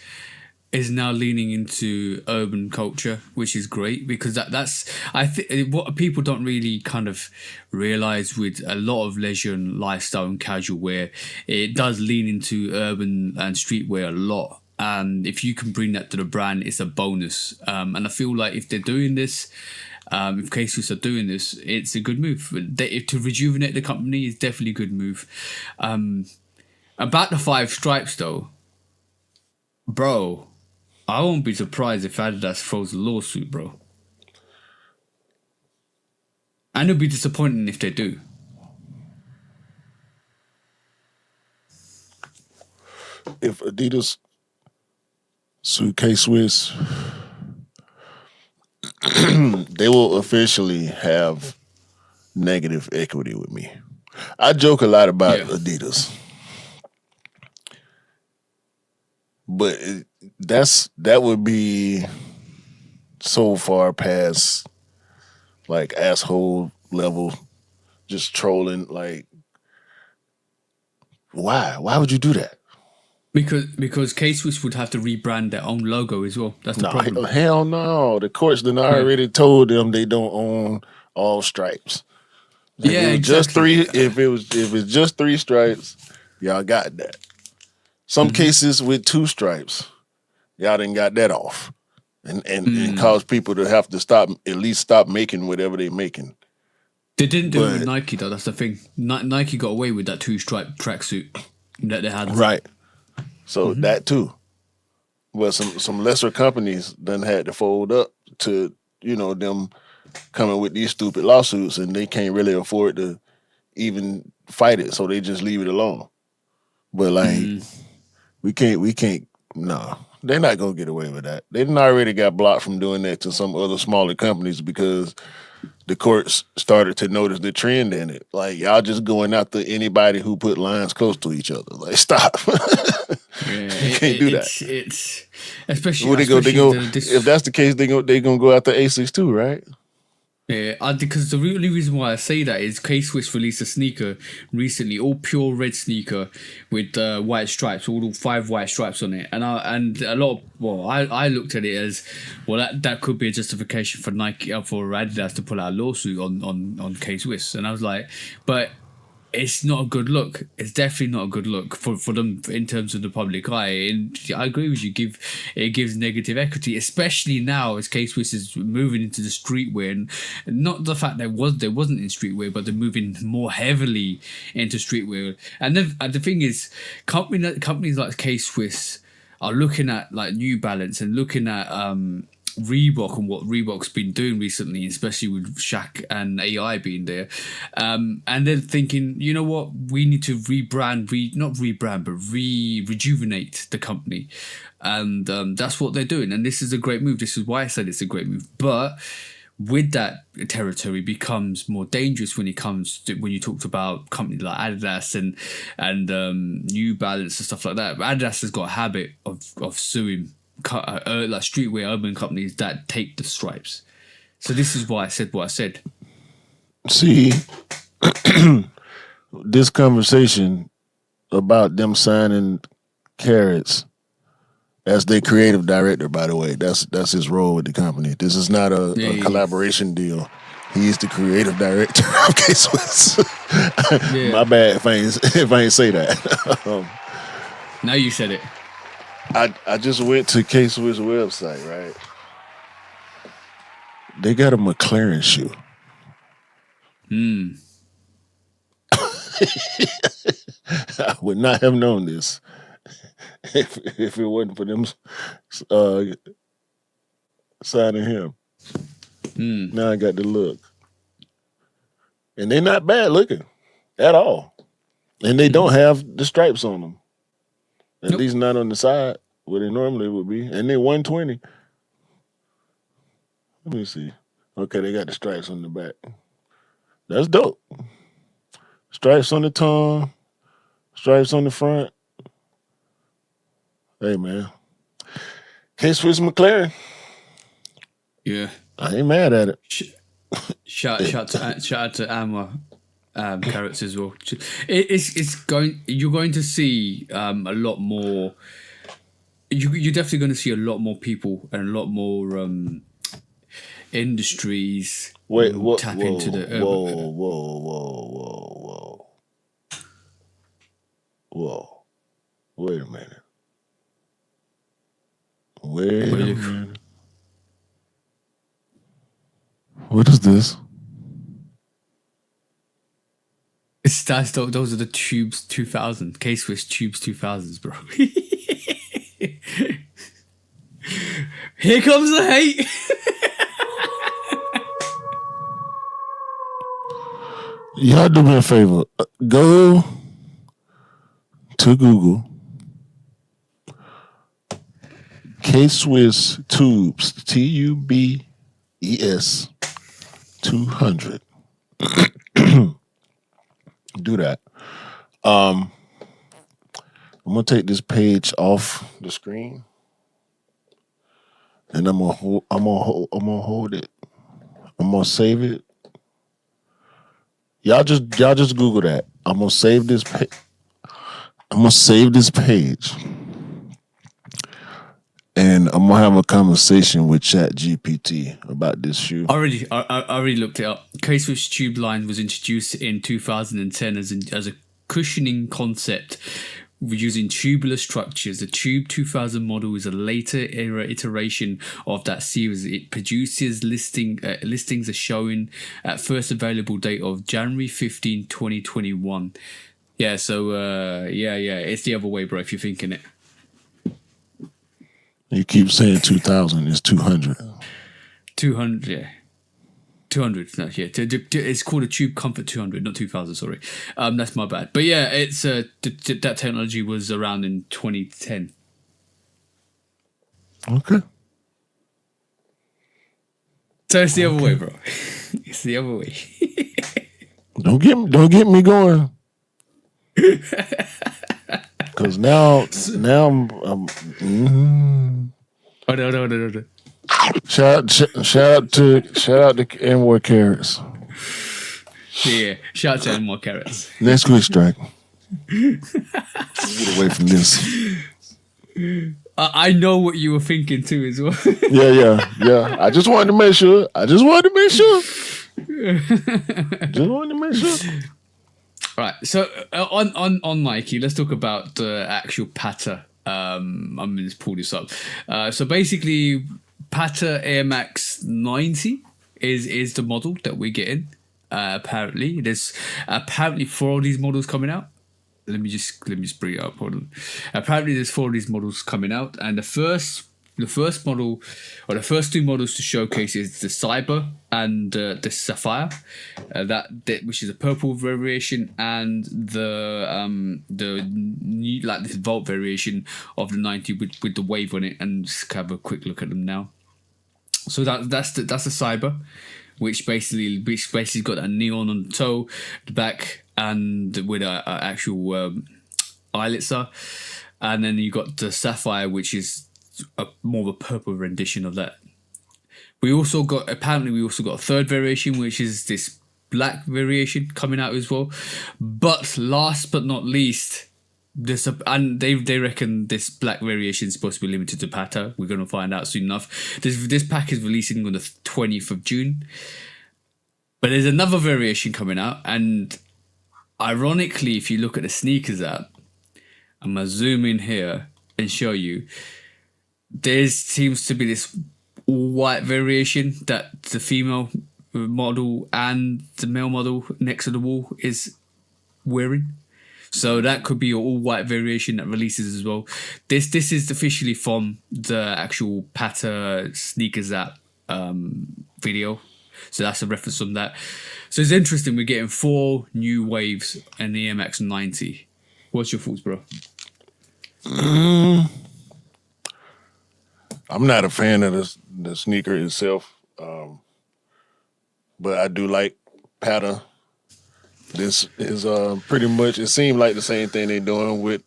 is now leaning into urban culture, which is great, because that's I think what people don't really kind of realize with a lot of leisure and lifestyle and casual wear, it does lean into urban and streetwear a lot. And if you can bring that to the brand, it's a bonus. And I feel like if they're doing this, if K-Swiss are doing this, it's a good move. To rejuvenate the company is definitely a good move. About the 5 stripes, though, bro, I won't be surprised if Adidas throws a lawsuit, bro. And it'll be disappointing if they do. If Adidas sue K-Swiss, they will officially have negative equity with me. I joke a lot about Adidas, but that would be so far past like asshole level, just trolling. Like, why would you do that? Because K-Swiss would have to rebrand their own logo as well. That's the problem. Hell no. The courts done already told them they don't own all stripes. If it was just 3, if it's just 3 stripes, y'all got that. Some cases with 2 stripes, y'all done got that off. And caused people to have to stop making whatever they making. They didn't do it with But- Nike though. That's the thing. Nike got away with that 2-stripe tracksuit that they had. Right. So that too. But some lesser companies done had to fold up to, them coming with these stupid lawsuits, and they can't really afford to even fight it, so they just leave it alone. But like we can't no. They're not gonna get away with that. They done already got blocked from doing that to some other smaller companies because the courts started to notice the trend in it. Like, y'all just going after anybody who put lines close to each other. Like, stop. You can't do that. It's especially, Well, they go. especially If that's the case, they gonna go after Asics too, right? Yeah, because the only reason why I say that is K-Swiss released a sneaker recently, all pure red sneaker with white stripes, all 5 white stripes on it, and a lot of, I looked at it as, that could be a justification for Nike for Adidas to pull out a lawsuit on K-Swiss, and I was like, but it's not a good look. It's definitely not a good look for them in terms of the public eye. And I agree with you. It gives negative equity, especially now as K-Swiss is moving into the streetwear, and not the fact there wasn't in streetwear, but they're moving more heavily into streetwear. And the thing is, companies like K-Swiss are looking at like New Balance and looking at Reebok and what Reebok's been doing recently, especially with Shaq and AI being there, and they're thinking, you know what, we need to rejuvenate the company, and that's what they're doing, and this is a great move. This is why I said it's a great move, but with that, territory becomes more dangerous when you talked about companies like Adidas and New Balance and stuff like that. But Adidas has got a habit of suing like streetwear urban companies that take the stripes. So this is why I said what I said. See, this conversation about them signing Carrots as their creative director, by the way, that's his role with the company. This is not a collaboration deal. He's the creative director of K-Swiss. My bad if I ain't say that. Now you said it. I just went to K-Swiss website, right? They got a McLaren shoe. I would not have known this if it wasn't for them signing him. Now I got the look. And they're not bad looking at all. And they don't have the stripes on them. At least not on the side where they normally would be. And they're 120. Let me see. Okay, they got the stripes on the back. That's dope. Stripes on the tongue. Stripes on the front. Hey, man. K-Swiss McLaren. Yeah. I ain't mad at it. Shout out to Anwar Carrots as well. You're going to see a lot more. You're definitely going to see a lot more people and a lot more industries tap into the urban. Whoa. Wait a minute. Wait a minute. What is this? Those are the Tubes 2000, K-Swiss Tubes 2000s, bro. Here comes the hate. Y'all do me a favor. Go to Google. K-Swiss Tubes, TUBES 200. Do that. I'm gonna take this page off the screen, and I'm gonna hold it. I'm gonna save it. Y'all just Google that. I'm gonna save this page. And I'm gonna have a conversation with ChatGPT about this shoe. I already looked it up. K-Swiss Tube line was introduced in 2010 as a cushioning concept using tubular structures. The Tube 2000 model is a later iteration of that series. It produces listings are showing at first available date of January 15, 2021. Yeah, so it's the other way, bro, if you're thinking it. You keep saying 2000, it's 200. 200, yeah. 200, no, yeah. It's called a Tube Comfort 200, not 2000, sorry. That's my bad. But yeah, it's that technology was around in 2010. Okay. So it's the other way, bro. It's the other way. Don't get me going. Because now I'm Oh, no. shout out to Anwar Carrots. Yeah, shout out to Anwar Carrots. Next quick strike. Get away from this. I know what you were thinking too as well. Yeah. I just wanted to make sure. Just wanted to make sure. Right. So on Nike, let's talk about the actual Patta. I'm gonna just pull this up. So basically, Patta Air Max 90 is the model that we're getting. Apparently, there's apparently 4 of these models coming out. Let me just bring it up. Hold on. Apparently, there's 4 of these models coming out, and the first model, or the first 2 models to showcase is the Cyber and the Sapphire, that which is a purple variation, and the new, like this Vault variation of the 90 with the wave on it. And just have a quick look at them now. So that's the Cyber, which basically got that neon on the toe, the back, and with a actual eyelets are. And then you got the Sapphire, which is more of a purple rendition of that. We also got a third variation, which is this black variation coming out as well. But last but not least, they reckon this black variation is supposed to be limited to Patta. We're going to find out soon enough. This pack is releasing on the 20th of June. But there's another variation coming out, and ironically, if you look at the sneakers app, I'm going to zoom in here and show you. There seems to be this white variation that the female model and the male model next to the wall is wearing. So that could be an all-white variation that releases as well. This is officially from the actual Patta sneakers app video. So that's a reference from that. So it's interesting. We're getting 4 new waves in the Air Max 90. What's your thoughts, bro? I'm not a fan of the sneaker itself, but I do like Patta. This is pretty much, it seemed like the same thing they're doing with,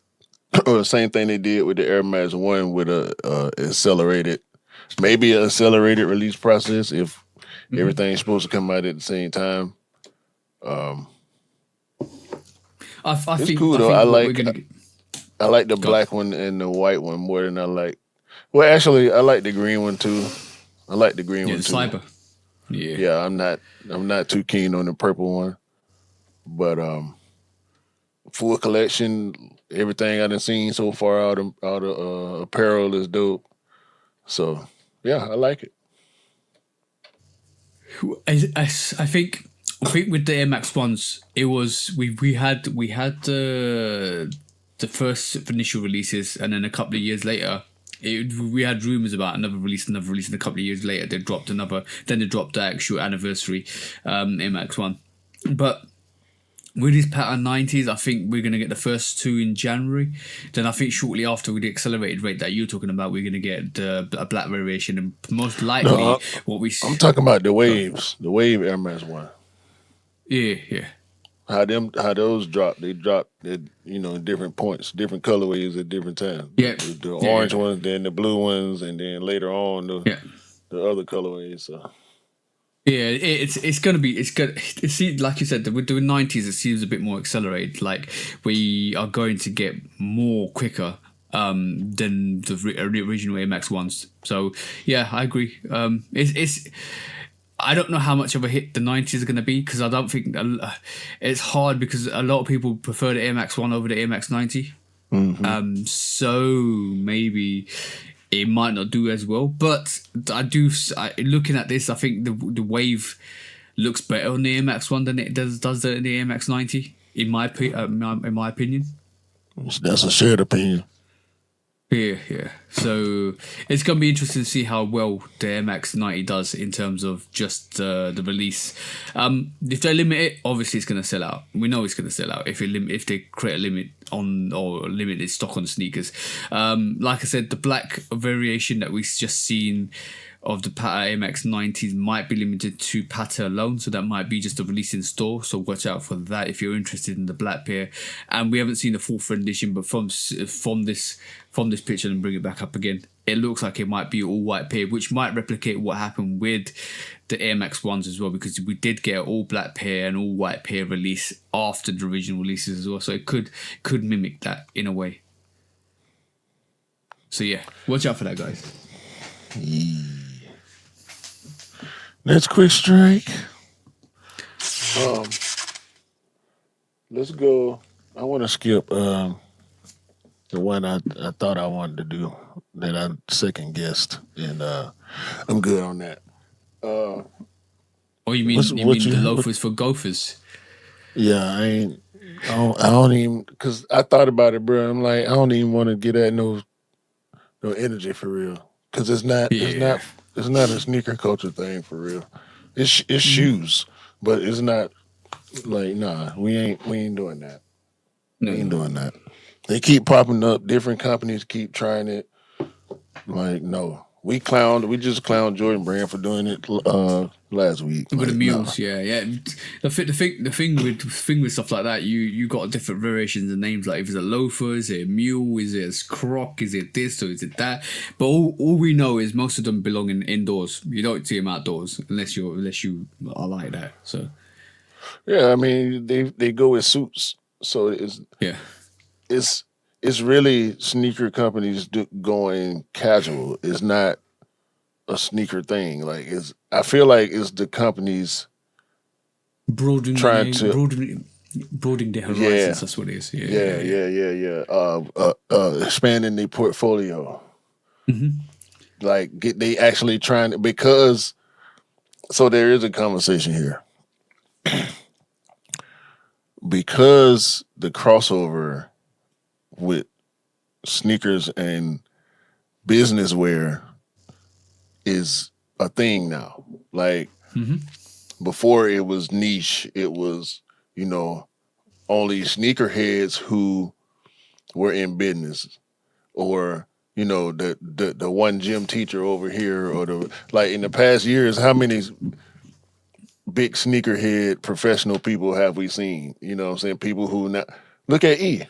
or the same thing they did with the Air Max 1 with a accelerated release process if everything's supposed to come out at the same time. I it's think cool though. I like the black one and the white one more than I like. Well, actually, I like the green one too. I like the green one too. Cyber. Yeah, I'm not too keen on the purple one. But full collection, everything I done seen so far out of apparel is dope. So yeah, I like it. I think with the Air Max ones, it was we had the first initial releases, and then a couple of years later, we had rumors about another release, and a couple of years later they dropped the actual anniversary Air Max 1. But with these pattern 90s, I think we're going to get the first 2 in January. Then I think shortly after, with the accelerated rate that you're talking about, we're going to get a black variation, and most likely I'm talking about the waves, the wave Air Max 1. Yeah. How those drop? They drop at different points, different colorways at different times. Yeah, the orange ones, then the blue ones, and then later on the other colorways. So. Yeah, it's gonna be like you said, with the 90s it seems a bit more accelerated. Like we are going to get more quicker than the original Air Max ones. So yeah, I agree. It's I don't know how much of a hit the 90s are going to be, because I don't think it's hard, because a lot of people prefer the Air Max 1 over the Air Max 90. So maybe it might not do as well. But looking at this, I think the Wave looks better on the Air Max 1 than it does the Air Max 90, in my opinion. That's a shared opinion. Yeah. So it's going to be interesting to see how well the Air Max 90 does in terms of just the release. If they limit it, obviously it's going to sell out. We know it's going to sell out if they create a limit on or limited stock on sneakers. Like I said, the black variation that we've just seen of the Patta Air Max 90s might be limited to Patta alone, so that might be just a release in store, so watch out for that if you're interested in the black pair. And we haven't seen the full edition, but from this picture, and bring it back up again, it looks like it might be all white pair, which might replicate what happened with the Air Max 1s as well, because we did get an all black pair and all white pair release after the original releases as well, so it could mimic that in a way. So yeah, watch out for that, guys. Let's quick strike. Let's go. I want to skip the one I thought I wanted to do that I second guessed, and I'm good on that. Oh, you mean the loafers for gophers? Yeah, I don't even, because I thought about it, bro. I'm like, I don't even want to get at no energy for real, because it's not a sneaker culture thing for real. It's shoes, but it's not like, nah, we ain't doing that. No. We ain't doing that. They keep popping up. Different companies keep trying it. Like, no. We just clowned Jordan Brand for doing it last week. With the mules, no. Yeah. The thing with stuff like that, you got different variations of names. Like if it's a loafer, is it a mule, is it a croc, is it this or is it that? But all we know is most of them belong indoors. You don't see them outdoors unless you are like that. So yeah, I mean they go with suits. So it's really sneaker companies going casual. It's not a sneaker thing. Like I feel like it's the companies broadening their horizons. Yeah. That's what it is. Yeah. Expanding their portfolio. Like they actually trying to, because so there is a conversation here. Because the crossover with sneakers and business wear is a thing now. Like before it was niche. It was, only sneakerheads who were in business, or, the one gym teacher over here, or like in the past years, how many big sneakerhead professional people have we seen? You know what I'm saying? People who now look at E.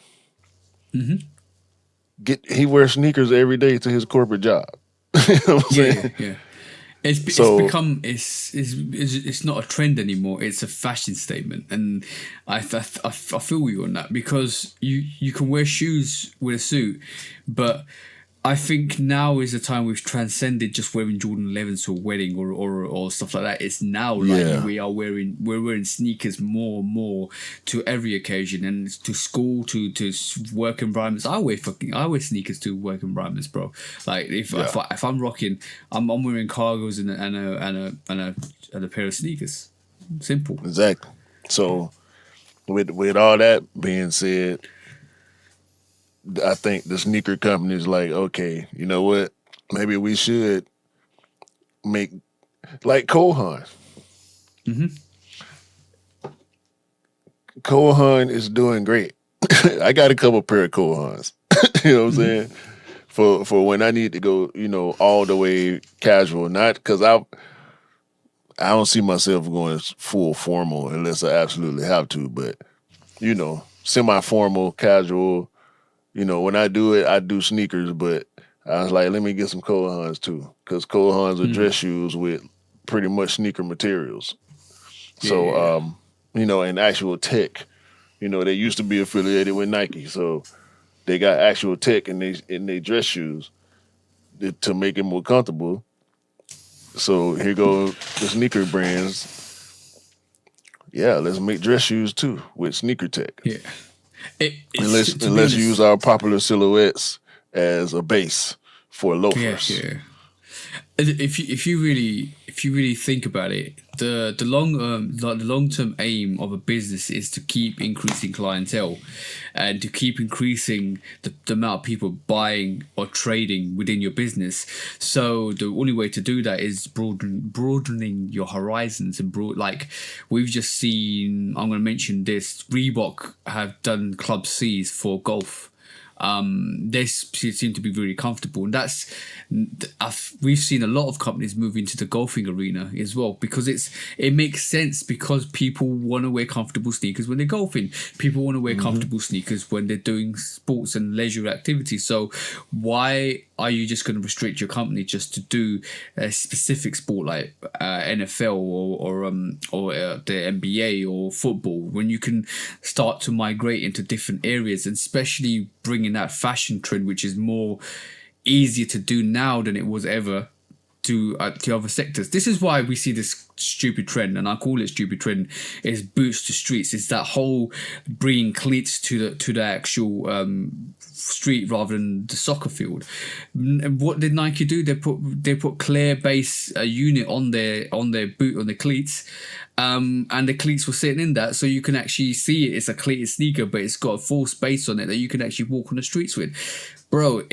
He wears sneakers every day to his corporate job. You know what I'm saying? Yeah. It's become it's not a trend anymore. It's a fashion statement, and I feel you on that, because you can wear shoes with a suit, but I think now is the time we've transcended just wearing Jordan 11s to a wedding or stuff like that. It's now like we're wearing sneakers more and more to every occasion, and to school, to work environments. I wear sneakers to work environments, bro. Like if I'm rocking, I'm wearing cargos and a pair of sneakers. Simple. Exactly. So with all that being said, I think the sneaker company's like, okay, you know what? Maybe we should make like Cole Haan. Cole Haan is doing great. I got a couple pair of Cole Haans. You know what I'm saying? For when I need to go, all the way casual. Not because I don't see myself going full formal unless I absolutely have to, but semi-formal, casual. When I do it, I do sneakers, but I was like, let me get some Cole Haans too, because Cole Haans are dress shoes with pretty much sneaker materials. So, and actual tech. They used to be affiliated with Nike, so they got actual tech in they dress shoes to make it more comfortable. So here go the sneaker brands. Yeah, let's make dress shoes too with sneaker tech. Yeah. And let's use our popular silhouettes as a base for loafers. Yeah. If you really think about it, the long term aim of a business is to keep increasing clientele, and to keep increasing the amount of people buying or trading within your business. So the only way to do that is broadening your horizons and like we've just seen. I'm going to mention this. Reebok have done Club C's for golf. They seem to be really comfortable, and we've seen a lot of companies move into the golfing arena as well, because it makes sense, because people want to wear comfortable sneakers when they're golfing. People want to wear comfortable sneakers when they're doing sports and leisure activities. So why are you just going to restrict your company just to do a specific sport like NFL or the NBA or football, when you can start to migrate into different areas, and especially bringing that fashion trend, which is more easier to do now than it was ever to other sectors. This is why we see this stupid trend, and I call it stupid trend, is boots to streets. It's that whole bringing cleats to the actual street rather than the soccer field. And what did Nike do? They put clear base unit on their boot, on the cleats, and the cleats were sitting in that, so you can actually see it's a cleated sneaker, but it's got a full space on it that you can actually walk on the streets with. Bro,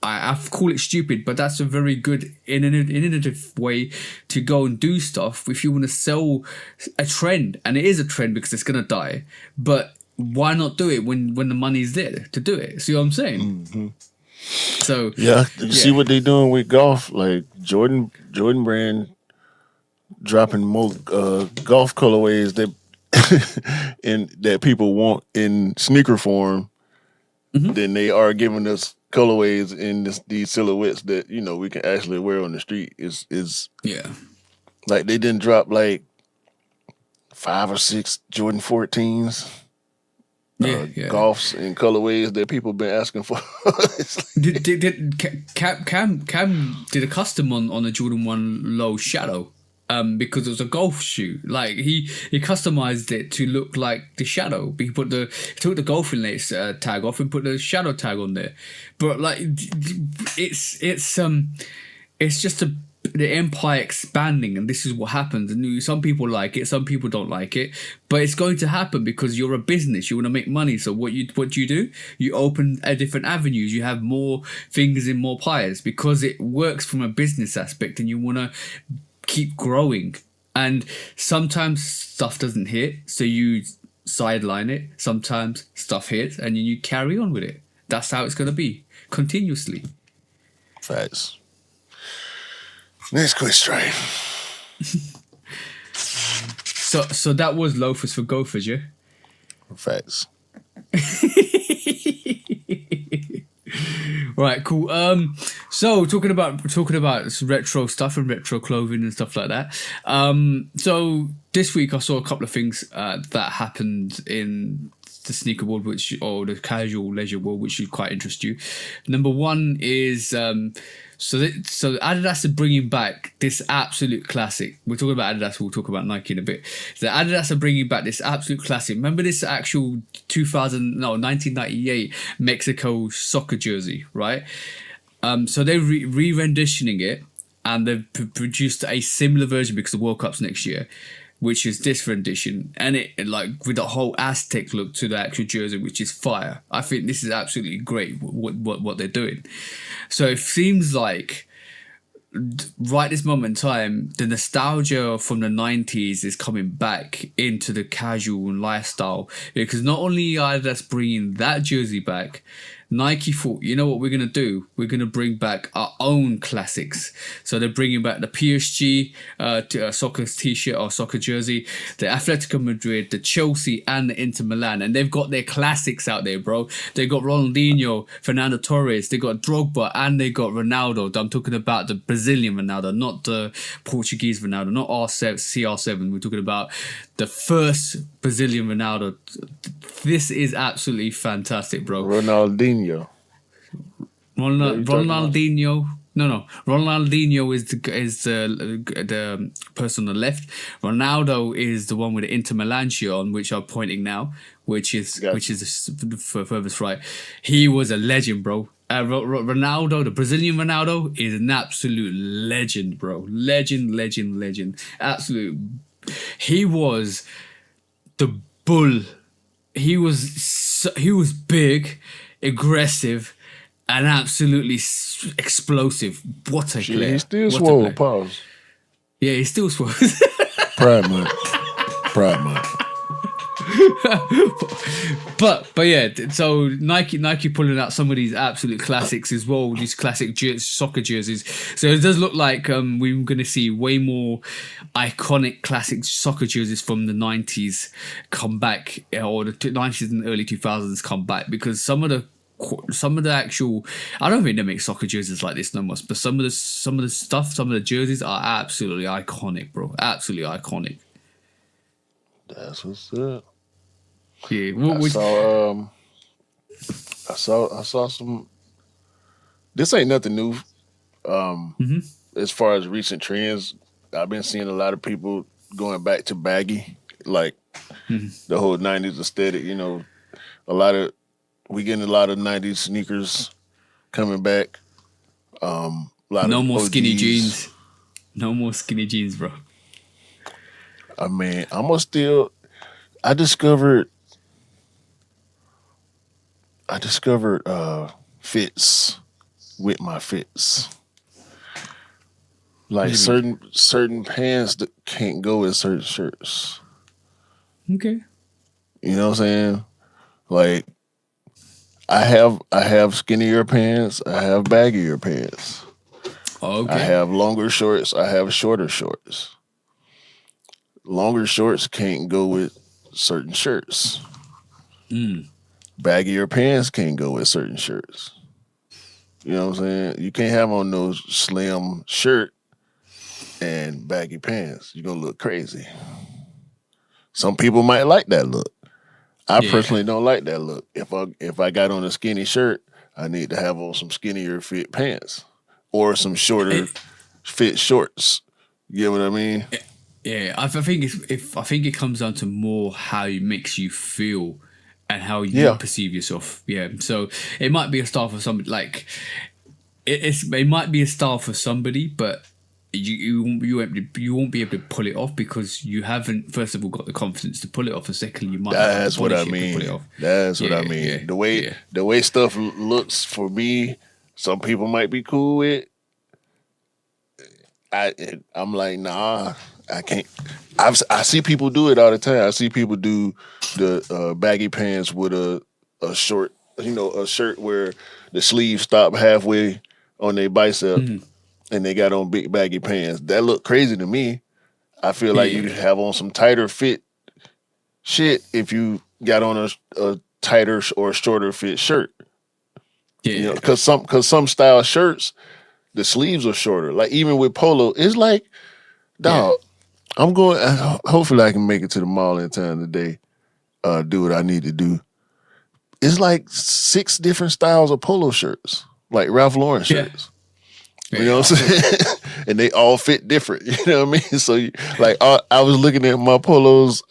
I call it stupid, but that's a very good innovative way to go and do stuff if you want to sell a trend. And it is a trend because it's going to die. But why not do it when the money's there to do it? See what I'm saying? Mm-hmm. So you see what they're doing with golf, like Jordan brand dropping more golf colorways that people want in sneaker form than they are giving us colorways in these silhouettes that we can actually wear on the street. Is like they didn't drop like 5 or 6 Jordan 14s. Golfs and colorways that people been asking for. Cam did a custom on a Jordan 1 Low Shadow, because it was a golf shoe. Like he customized it to look like the Shadow. He took the golfing lace tag off and put the Shadow tag on there. But like it's just the empire expanding, and this is what happens. And some people like it, some people don't like it, but it's going to happen because you're a business. You want to make money, so what do? You open different avenues. You have more fingers in more pies because it works from a business aspect, and you want to keep growing. And sometimes stuff doesn't hit, so you sideline it. Sometimes stuff hits, and you carry on with it. That's how it's going to be continuously. Facts. Next question. So that was Loafers for Gophers, yeah? Facts. Right, cool. So talking about retro stuff and retro clothing and stuff like that. So this week I saw a couple of things that happened in the sneaker world, or the casual leisure world, which should quite interest you. Number one is so Adidas are bringing back this absolute classic. We're talking about Adidas. We'll talk about Nike in a bit. So Adidas are bringing back this absolute classic. Remember this actual 1998 Mexico soccer jersey, right? So they're re-renditioning it, and they've produced a similar version because the World Cup's next year, which is this rendition, and it like with the whole Aztec look to the actual jersey, which is fire. I think this is absolutely great what they're doing. So it seems like right this moment in time, the nostalgia from the 90s is coming back into the casual and lifestyle, because not only are Adidas bringing that jersey back, Nike thought, you know what we're going to do? We're going to bring back our own classics. So they're bringing back the PSG soccer t-shirt or soccer jersey, the Atletico Madrid, the Chelsea, and the Inter Milan. And they've got their classics out there, bro. They got Ronaldinho, Fernando Torres, they got Drogba, and they got Ronaldo. I'm talking about the Brazilian Ronaldo, not the Portuguese Ronaldo, not CR7. We're talking about the first Brazilian Ronaldo. This is absolutely fantastic, bro. Ronaldinho. Ronaldinho No. Ronaldinho is the person on the left. Ronaldo is the one with the Inter Milan shirt on, which I'm pointing now, which is the furthest right. He was a legend, bro. Ronaldo, the Brazilian Ronaldo, is an absolute legend, bro. Legend. Absolute. He was the bull. He was big, aggressive, and absolutely explosive. What a player! He's still swole. Pause. Yeah, he's still swole. Pride month. But yeah, so Nike pulling out some of these absolute classics as well. These classic soccer jerseys. So it does look like we're going to see way more iconic classic soccer jerseys from the 90s come back, or the 90s and early 2000s come back, because some of the actual, I don't think they make soccer jerseys like this no more, but some of the jerseys are absolutely iconic, bro. Absolutely iconic. That's what's up. Yeah, I saw some. This ain't nothing new. As far as recent trends, I've been seeing a lot of people going back to baggy, like the whole '90s aesthetic. You know, we getting a lot of '90s sneakers coming back. No more skinny jeans. No more skinny jeans, bro. I mean, I discovered fits with my fits. Like certain pants that can't go with certain shirts. Okay. You know what I'm saying? Like I have skinnier pants, I have baggier pants. Okay. I have longer shorts, I have shorter shorts. Longer shorts can't go with certain shirts. Baggier pants can't go with certain shirts. You know what I'm saying? You can't have on no slim shirt and baggy pants. You're gonna look crazy. Some people might like that look. I personally don't like that look. If I got on a skinny shirt, I need to have on some skinnier fit pants or some shorter fit shorts. You get what I mean? Yeah, I think it comes down to more how it makes you feel and how you perceive yourself. Yeah, so it might be a style for somebody. Like it might be a style for somebody, but you won't be able to pull it off because you haven't, first of all, got the confidence to pull it off, and secondly, you might not have the body shape to pull it off. That's what I mean. The way stuff looks for me, some people might be cool with. I'm like, nah, I can't. I see people do it all the time. I see people do the baggy pants with a short, a shirt where the sleeves stop halfway on their bicep, and they got on big baggy pants. That look crazy to me. I feel like you have on some tighter fit shit if you got on a tighter or shorter fit shirt. Yeah, because some style shirts, the sleeves are shorter. Like even with polo, it's like, dog. I'm going. Hopefully, I can make it to the mall in time today. Do what I need to do. It's like 6 different styles of polo shirts, like Ralph Lauren shirts. You know what I'm saying? And they all fit different. You know what I mean? So, I was looking at my polos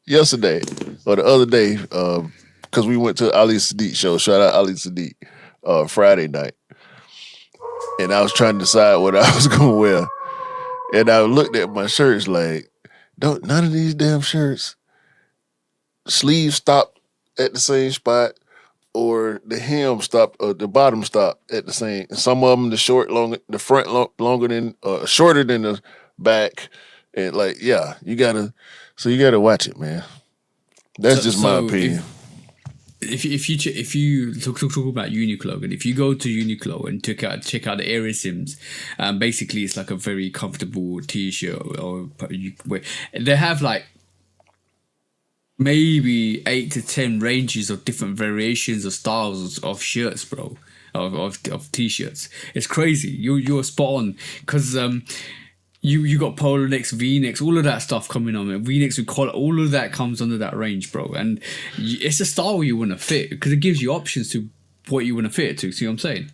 yesterday or the other day because we went to Ali Sadiq show. Shout out Ali Sadiq Friday night, and I was trying to decide what I was going to wear. And I looked at my shirts like, none of these damn shirts, sleeves stop at the same spot, or the hem stop, or the bottom stop at the same. Some of them, the front longer than, shorter than the back, and you gotta watch it, man. That's just my opinion. If you talk about Uniqlo, and if you go to Uniqlo and check out the Air Sims, basically it's like a very comfortable t-shirt, or they have like maybe 8 to 10 ranges of different variations of styles of shirts, bro, of t-shirts. It's crazy. You're spot on, because You got polo necks, V-necks, all of that stuff coming on, man. V-necks with collar, all of that comes under that range, bro. And it's a style you want to fit, because it gives you options to what you want to fit to. See what I'm saying?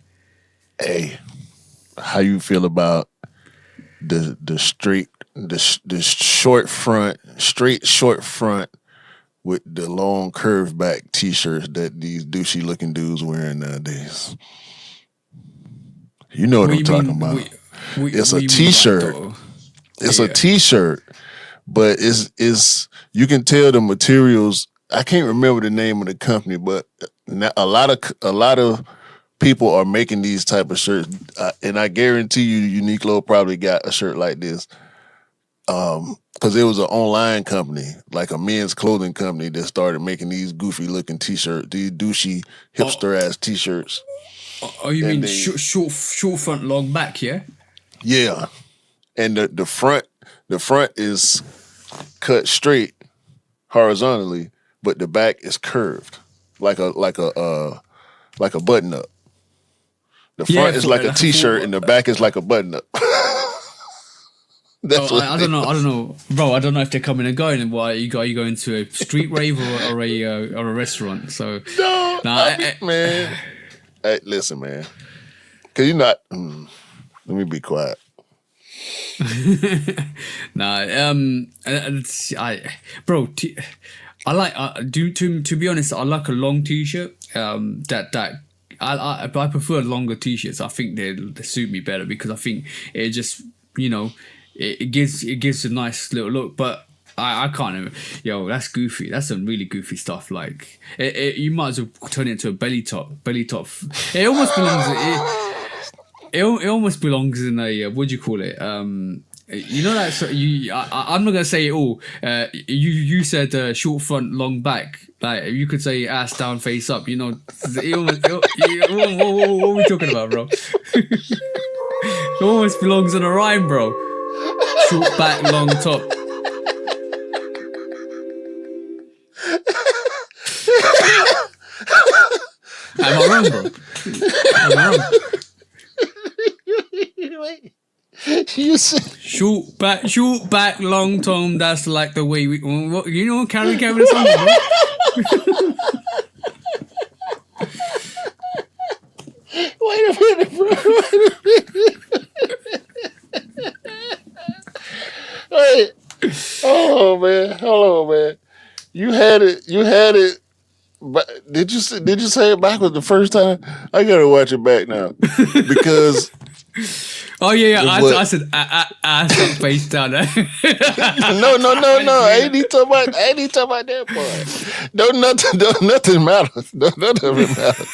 Hey, how you feel about the short front, straight short front with the long curved back t-shirts that these douchey looking dudes wearing nowadays. You know what I'm talking about. It's a t-shirt. It's a t-shirt, but it's you can tell the materials. I can't remember the name of the company, but a lot of people are making these type of shirts, and I guarantee you, Uniqlo probably got a shirt like this. Because it was an online company, like a men's clothing company, that started making these goofy looking t-shirts, these douchey hipster ass t-shirts. Oh, you mean short front, long back, yeah? Yeah, and the front is cut straight horizontally, but the back is curved like a button up. The front is like a t-shirt, and the back is like a button up. I don't know, bro. I don't know if they're coming and going. And why you going to a street rave or a restaurant? So man. Hey, listen, man. Cause you're not. Let me be quiet. I like. To be honest, I like a long t-shirt. I prefer longer t-shirts. I think they suit me better because I think it just it gives a nice little look. But I can't even. Yo, that's goofy. That's some really goofy stuff. Like you might as well turn it into a belly top. It almost belongs. It almost belongs in a what do you call it? You know that I'm not gonna say it all. You said short front, long back. Like you could say ass down, face up. What are we talking about, bro? It almost belongs in a rhyme, bro. Short back, long top. Am I wrong, bro? Am I wrong? You said shoot back, long tom. That's like the way we, carry the song, bro. Wait a minute, bro. Hey, hold on, man. You had it. But did you say it backwards the first time? I gotta watch it back now because. Oh yeah. I said ass up, face down. No. I ain't even talking about that part. Don't nothing matters. Nothing matters.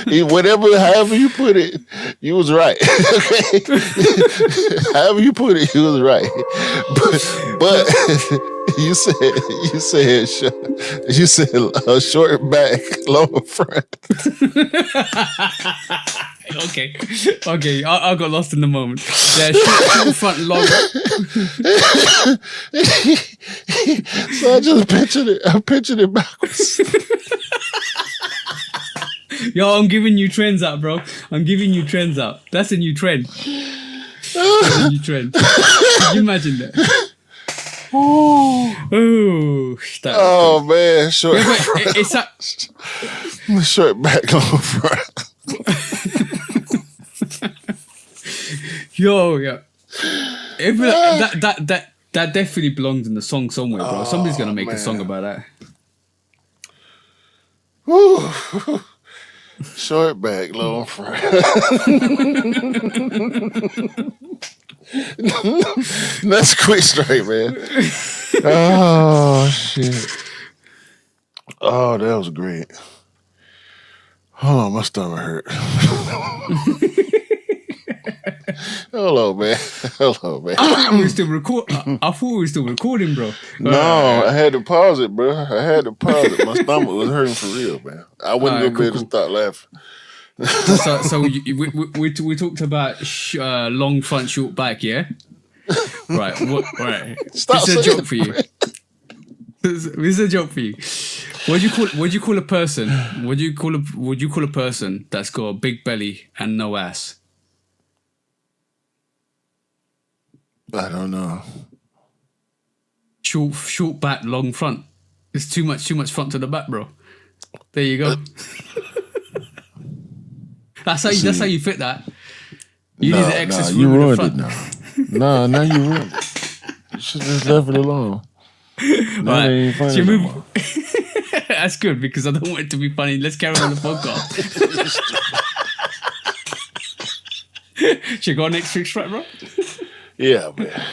However you put it, you was right. Okay. However you put it, you was right. But you said a short back, long front. Okay. I got lost in the moment. Yeah, short front, long. So I just pictured it backwards. Yo, I'm giving you trends out, bro. That's a new trend. Can you imagine that? Oh man, short. Yeah, but it's short back, long front. Yo. That definitely belongs in the song somewhere, bro. Somebody's gonna make a song about that. Woo. Short back, long front. That's quick straight, man. Oh shit. Oh, that was great. Hold on, my stomach hurt. Hello, man. I thought we were still recording, bro. No, I had to pause it, bro. My stomach was hurting for real, man. I wasn't gonna be able to stop laughing. So we talked about long front, short back, yeah. Right. Right. Stop. This is a joke for you. This is a joke for you. Would you call a person? Would you call a person that's got a big belly and no ass? I don't know. Short back, long front. It's too much front to the back, bro. There you go. That's how you fit that. You need the excess you room in the ruined front. it now. Now you ruined it. You should just left it alone. Now Right. it ain't funny Should no we more. That's good because I don't want it to be funny. Let's carry on the podcast. Should we go on next week's track, bro? Yeah, man.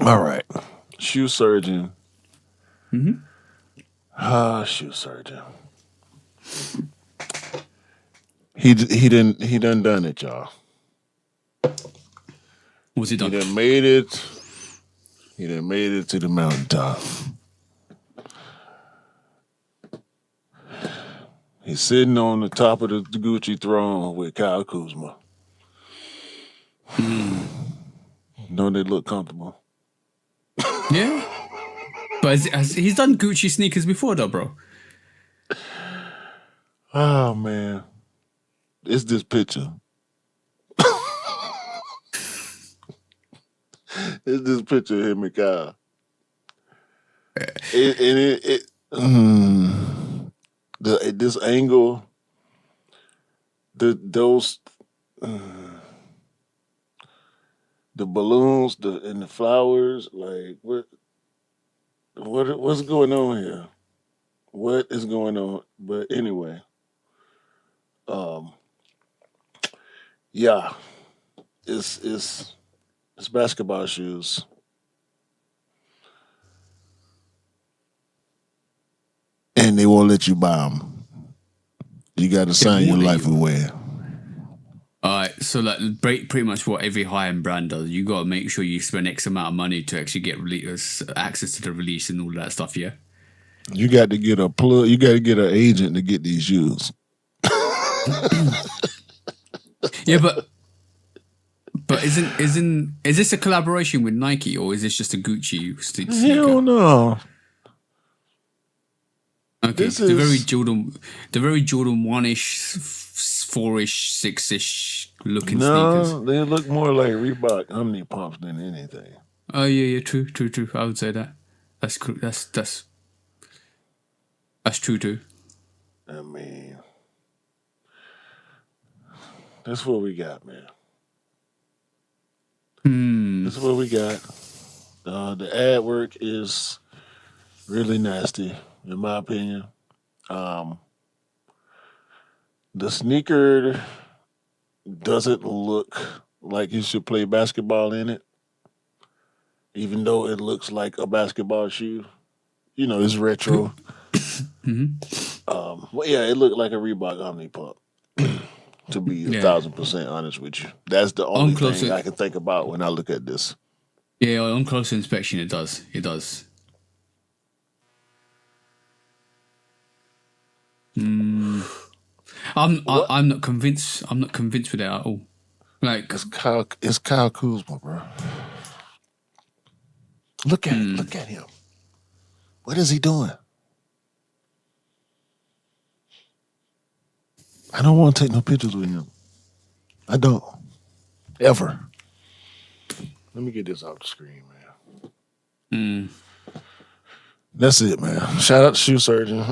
All right. Shoe surgeon. Shoe surgeon. He done it, y'all. What's he He done? done made it. He done made it to the mountaintop. He's sitting on the top of the Gucci throne with Kyle Kuzma. Don't they look comfortable? Yeah. But he's done Gucci sneakers before, though, bro. Oh, man. It's this picture. It's this picture of him and Kyle. This angle, the balloons, and the flowers, like what's going on here? What is going on? But anyway, yeah, it's basketball shoes. And they won't let you buy them. You got to sign your won't let life you. away. Alright, so like pretty much what every high-end brand does, you got to make sure you spend X amount of money to actually get access to the release and all that stuff, yeah? You got to get a plug. You got to get an agent to get these shoes. Yeah, but is this a collaboration with Nike or is this just a Gucci sneaker? Hell no. Okay, This the very is- Jordan 1-ish, 4-ish, 6-ish looking No, sneakers. they look more like Reebok Omni Pumps than anything. Oh yeah, true. I would say that. That's true too. I mean, that's what we got, man. That's what we got. The ad work is really nasty, in my opinion. The sneaker doesn't look like you should play basketball in it, even though it looks like a basketball shoe. You know, it's retro. Well, yeah, it looked like a Reebok Omni Pump. To be 1,000% honest with you, that's the only thing I can think about when I look at this. Yeah, on closer inspection, it does. I'm not convinced. I'm not convinced with it at all. Like, It's Kyle Kuzma, bro. Look at him. What is he doing? I don't want to take no pictures with him. I don't. Ever. Let me get this off the screen, man. That's it, man. Shout out to Shoe Surgeon.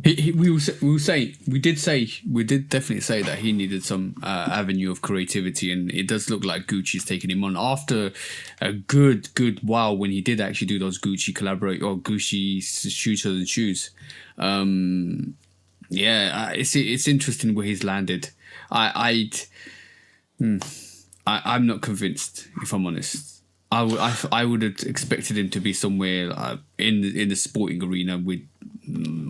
we did definitely say that he needed some avenue of creativity, and it does look like Gucci's taking him on after a good while when he did actually do those Gucci collaborate or Gucci shoes. Yeah, it's interesting where he's landed. I'm not convinced, if I'm honest. I would have expected him to be somewhere in the sporting arena with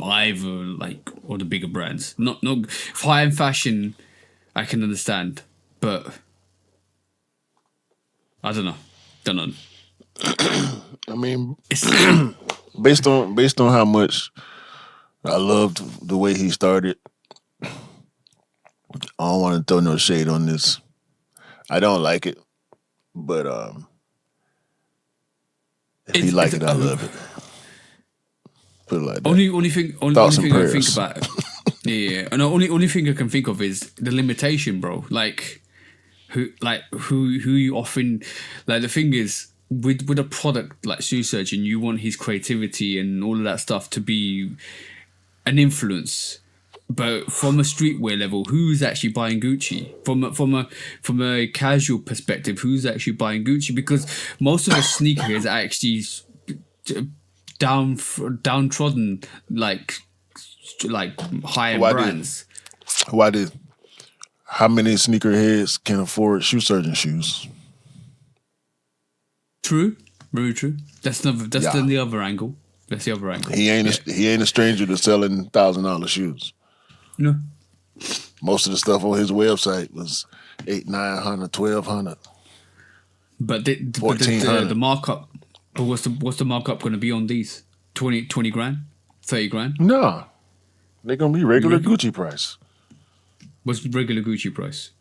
either like or the bigger brands. Not high-end fashion. I can understand, but I don't know. I mean, It's based on how much I loved the way he started, I don't want to throw no shade on this. I don't like it, but if he like it, I love it. Put it like that. only thing I think about. Yeah. And the only thing I can think of is the limitation, bro. Like who you offering? Like the thing is, with a product like Shoe Surgeon, you want his creativity and all of that stuff to be an influence. But from a streetwear level, who's actually buying Gucci? From a casual perspective, who's actually buying Gucci? Because most of the sneakers are actually downtrodden, like high-end brands. How many sneakerheads can afford Shoe Surgeon shoes? True, very true. That's the other angle. That's the other angle. He ain't a stranger to selling $1,000 shoes. No. Most of the stuff on his website was $800, $900, $1,200. But the markup. But what's the markup going to be on these? 20 grand, 30 grand? No, they're gonna be regular Gucci price. What's the regular Gucci price?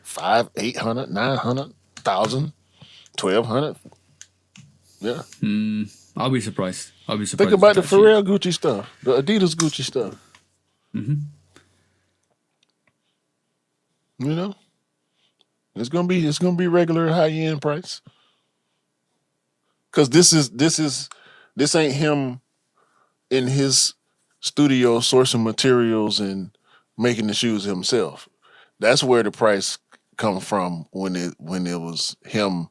$500, $800, $900, $1,000, $1,200. Yeah. I'll be surprised. Think about the Pharrell Gucci stuff, the Adidas Gucci stuff. Mm-hmm. You know, it's gonna be regular high end price. Cause this ain't him in his studio sourcing materials and making the shoes himself. That's where the price come from when it was him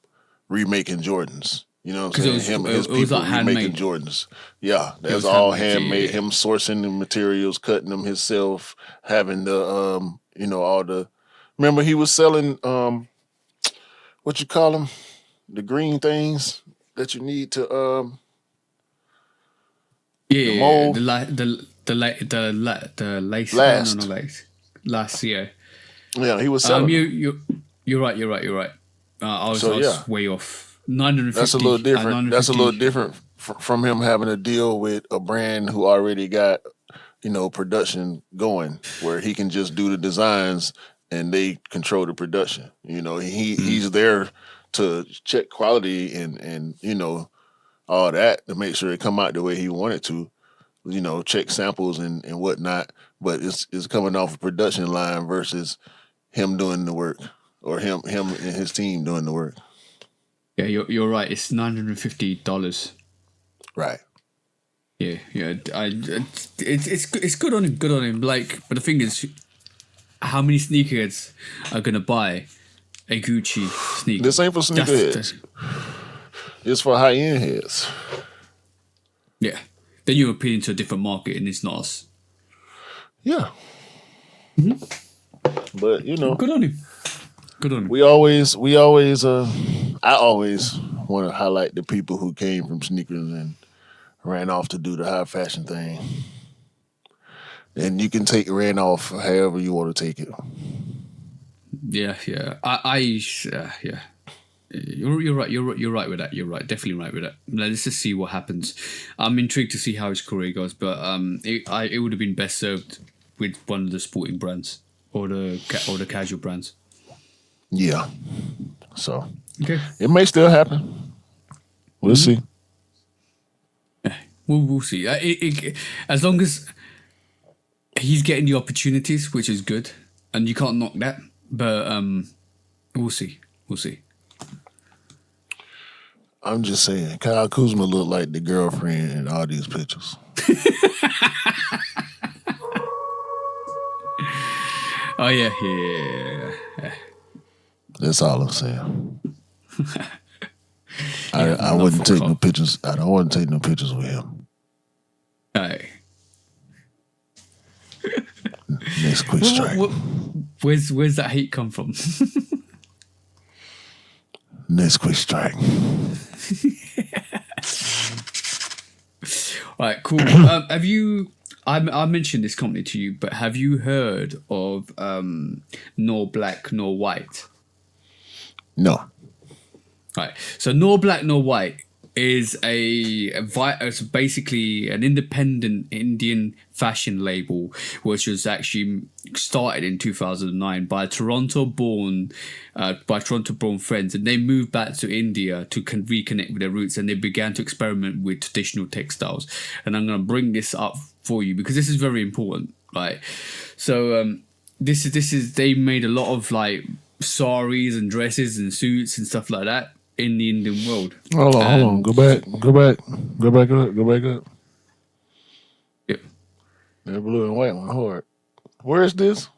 remaking Jordans. You know what I'm saying? His people remaking Jordans. Yeah, that's all handmade. Him sourcing the materials, cutting them himself, having the all the. Remember he was selling what you call them, the green things that you need to the mold. the lace last year. Yeah, he was selling. You're right. I was way off. 950. That's a little different. That's a little different from him having to deal with a brand who already got production going, where he can just do the designs and they control the production. He's there to check quality and all that to make sure it come out the way he wanted to. Check samples and whatnot, but it's coming off a production line versus him doing the work or him and his team doing the work. Yeah, you're right. It's $950. Right. Yeah. It's good on him. Good on him. But the thing is, how many sneakerheads are gonna buy a Gucci sneaker? This ain't for sneakerheads. It's for high end heads. Yeah. Then you're appealing to a different market, and it's not us. Yeah. Mm-hmm. But good on him. Good on him. I always want to highlight the people who came from sneakers and ran off to do the high fashion thing. And you can ran off however you want to take it. Yeah. Yeah. You're right. You're right with that. You're right. Definitely right with that. Let's just see what happens. I'm intrigued to see how his career goes, but it would have been best served with one of the sporting brands or the casual brands. Yeah. So okay, it may still happen. We'll see. Yeah, we'll see. As long as he's getting the opportunities, which is good, and you can't knock that. But we'll see. We'll see. I'm just saying, Kyle Kuzma looked like the girlfriend in all these pictures. Oh yeah. That's all I'm saying. I wouldn't take no pictures. I don't want to take no pictures with him. Hey. Next quick strike. Where's that hate come from? Next quick strike. All right, cool. Have you? I mentioned this company to you, but have you heard of Nor Black Nor White? No. Right. So Nor Black Nor White is it's basically an independent Indian fashion label, which was actually started in 2009 by Toronto-born friends, and they moved back to India to reconnect with their roots, and they began to experiment with traditional textiles. And I'm going to bring this up for you because this is very important, right? So this is they made a lot of like saris and dresses and suits and stuff like that. in the Indian world. Hold on. Go back up. Yep. That blue and white one hard. Where is this?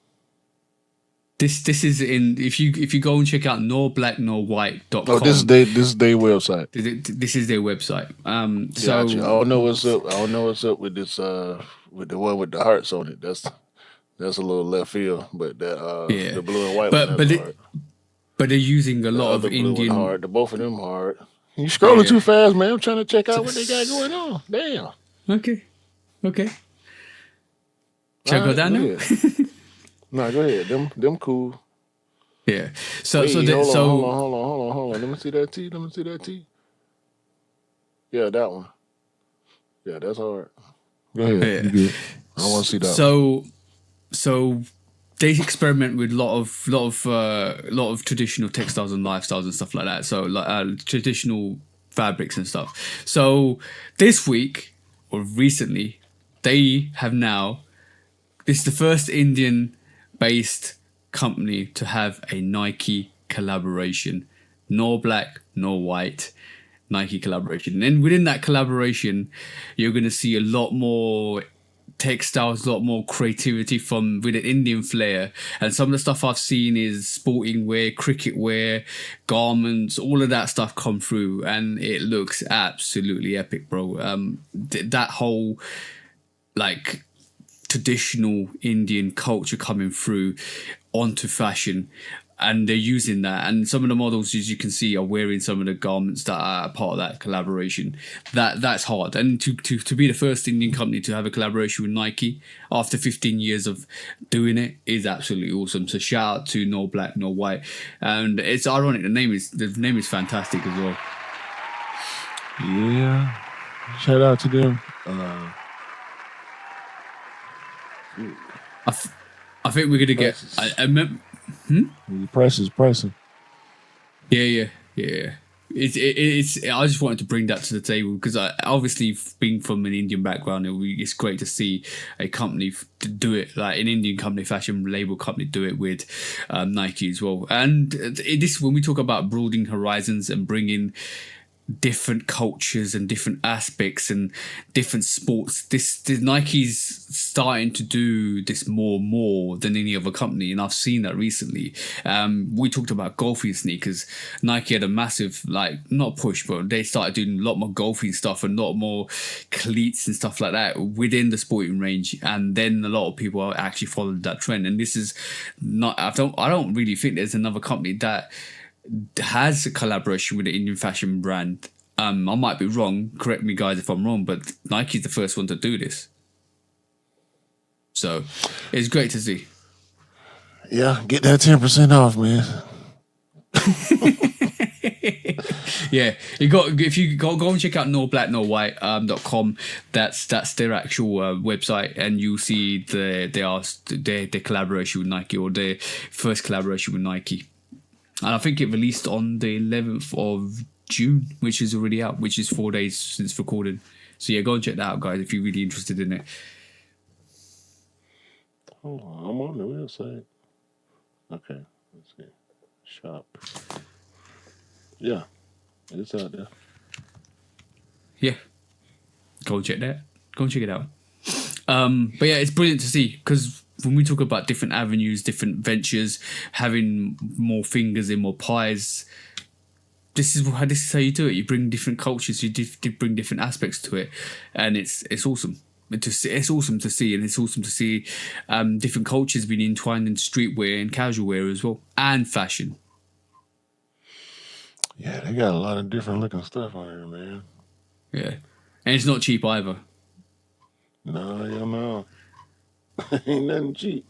This is in if you go and check out norblacknorwhite.com. Oh, this is their website. This is their website. So Gotcha. I don't know what's up with this with the one with the hearts on it. That's a little left field, but the blue and white one that's hard. But they're using a lot of Indian. Hard. The both of them hard. You scrolling too fast, man. I'm trying to check out what they got going on. Damn. Okay. Shall I go down now? No, go ahead. Them cool. Yeah. Hold on. Let me see that T. Yeah, that one. Yeah, that's hard. Go ahead. Yeah. You good. I want to see that. So they experiment with a lot of traditional textiles and lifestyles and stuff like that. So traditional fabrics and stuff. So this week or recently, they have now. This is the first Indian-based company to have a Nike collaboration. Nor black, nor white. Nike collaboration. And then within that collaboration, you're going to see a lot more textiles, a lot more creativity with an Indian flair. And some of the stuff I've seen is sporting wear, cricket wear, garments, all of that stuff come through, and it looks absolutely epic, bro. That whole like traditional Indian culture coming through onto fashion, and they're using that, and some of the models, as you can see, are wearing some of the garments that are part of that collaboration. That's hard, and to be the first Indian company to have a collaboration with Nike after 15 years of doing it is absolutely awesome. So shout out to Nor Black Nor White, and it's ironic, the name is fantastic as well. Yeah, shout out to them. I think we're gonna get. I remember. Pricing. Yeah. It's. I just wanted to bring that to the table because obviously being from an Indian background, it's great to see a company do it, like an Indian company, fashion label company, do it with Nike as well. And this, when we talk about broadening horizons and bringing different cultures and different aspects and different sports, this Nike's starting to do this more than any other company, and I've seen that recently. We talked about golfing sneakers. Nike had a massive, not push, but they started doing a lot more golfing stuff and a lot more cleats and stuff like that within the sporting range, and then a lot of people actually followed that trend. And this is not, I don't really think there's another company that has a collaboration with an Indian fashion brand. I might be wrong, correct me guys if I'm wrong, but Nike's the first one to do this. So it's great to see. Yeah, get that 10% off, man. Yeah, if you go and check out norblacknorwhite.com, that's their actual website, and you'll see their collaboration with Nike, or their first collaboration with Nike. And I think it released on the 11th of June, which is already out, which is 4 days since recording. So yeah, go and check that out, guys, if you're really interested in it. Hold on, I'm on the website. Okay, let's see. Shop. Yeah, it's out there. Yeah, go and check that. Go and check it out. But yeah, it's brilliant to see, because when we talk about different avenues, different ventures, having more fingers in more pies, this is how you do it. You bring different cultures, you bring different aspects to it, and it's awesome. It's awesome to see, and it's awesome to see different cultures being entwined in streetwear and casual wear as well, and fashion. Yeah, they got a lot of different looking stuff on here, man. Yeah, and it's not cheap either. No. Ain't nothing cheap.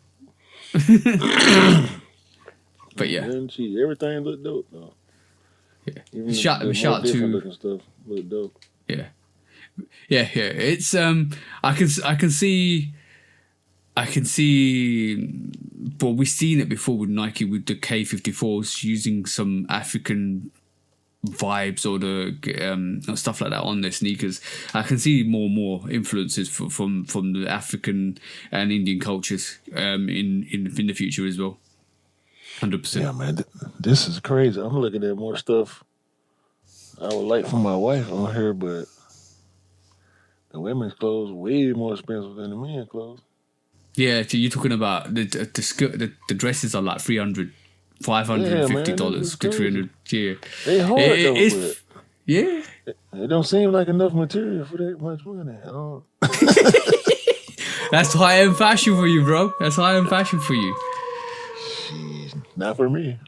But yeah, nothing cheap. Everything look dope though. Yeah, Even shout the to looking stuff look dope. Yeah. It's I can see. Well, we've seen it before with Nike with the K54s using some African vibes or the stuff like that on their sneakers. I can see more and more influences from the African and Indian cultures in the future as well. 100%. Yeah, man, this is crazy. I'm looking at more stuff I would like for my wife on here, but the women's clothes way more expensive than the men's clothes. Yeah, so you're talking about the skirt, the dresses are like $300, $550 to $300. Yeah, They hard though, but yeah. it don't seem like enough material for that much money. That's high-end fashion for you, bro. That's high-end fashion for you. Jeez, not for me,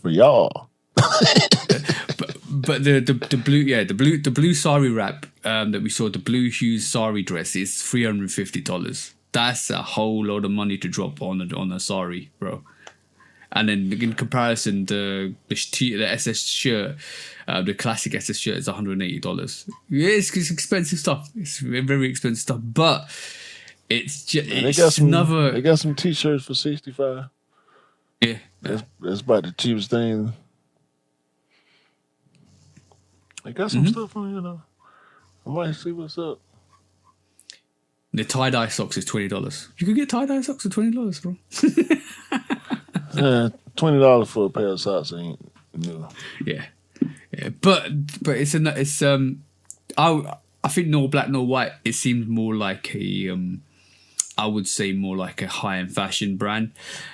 for y'all. But the blue sari wrap that we saw, the blue hues sari dress is $350. That's a whole lot of money to drop on a sari, bro. And then in comparison, the SS shirt, the classic SS shirt is $180. Yeah, it's expensive stuff. It's very expensive stuff, but it's just They got some t-shirts for $65. Yeah, that's about the cheapest thing. They got some stuff on here though. I might see what's up. The tie-dye socks is $20. You could get tie-dye socks for $20, bro. $20 for a pair of socks ain't new. Yeah, but I think nor black nor white. It seems more like a I would say more like a high-end fashion brand,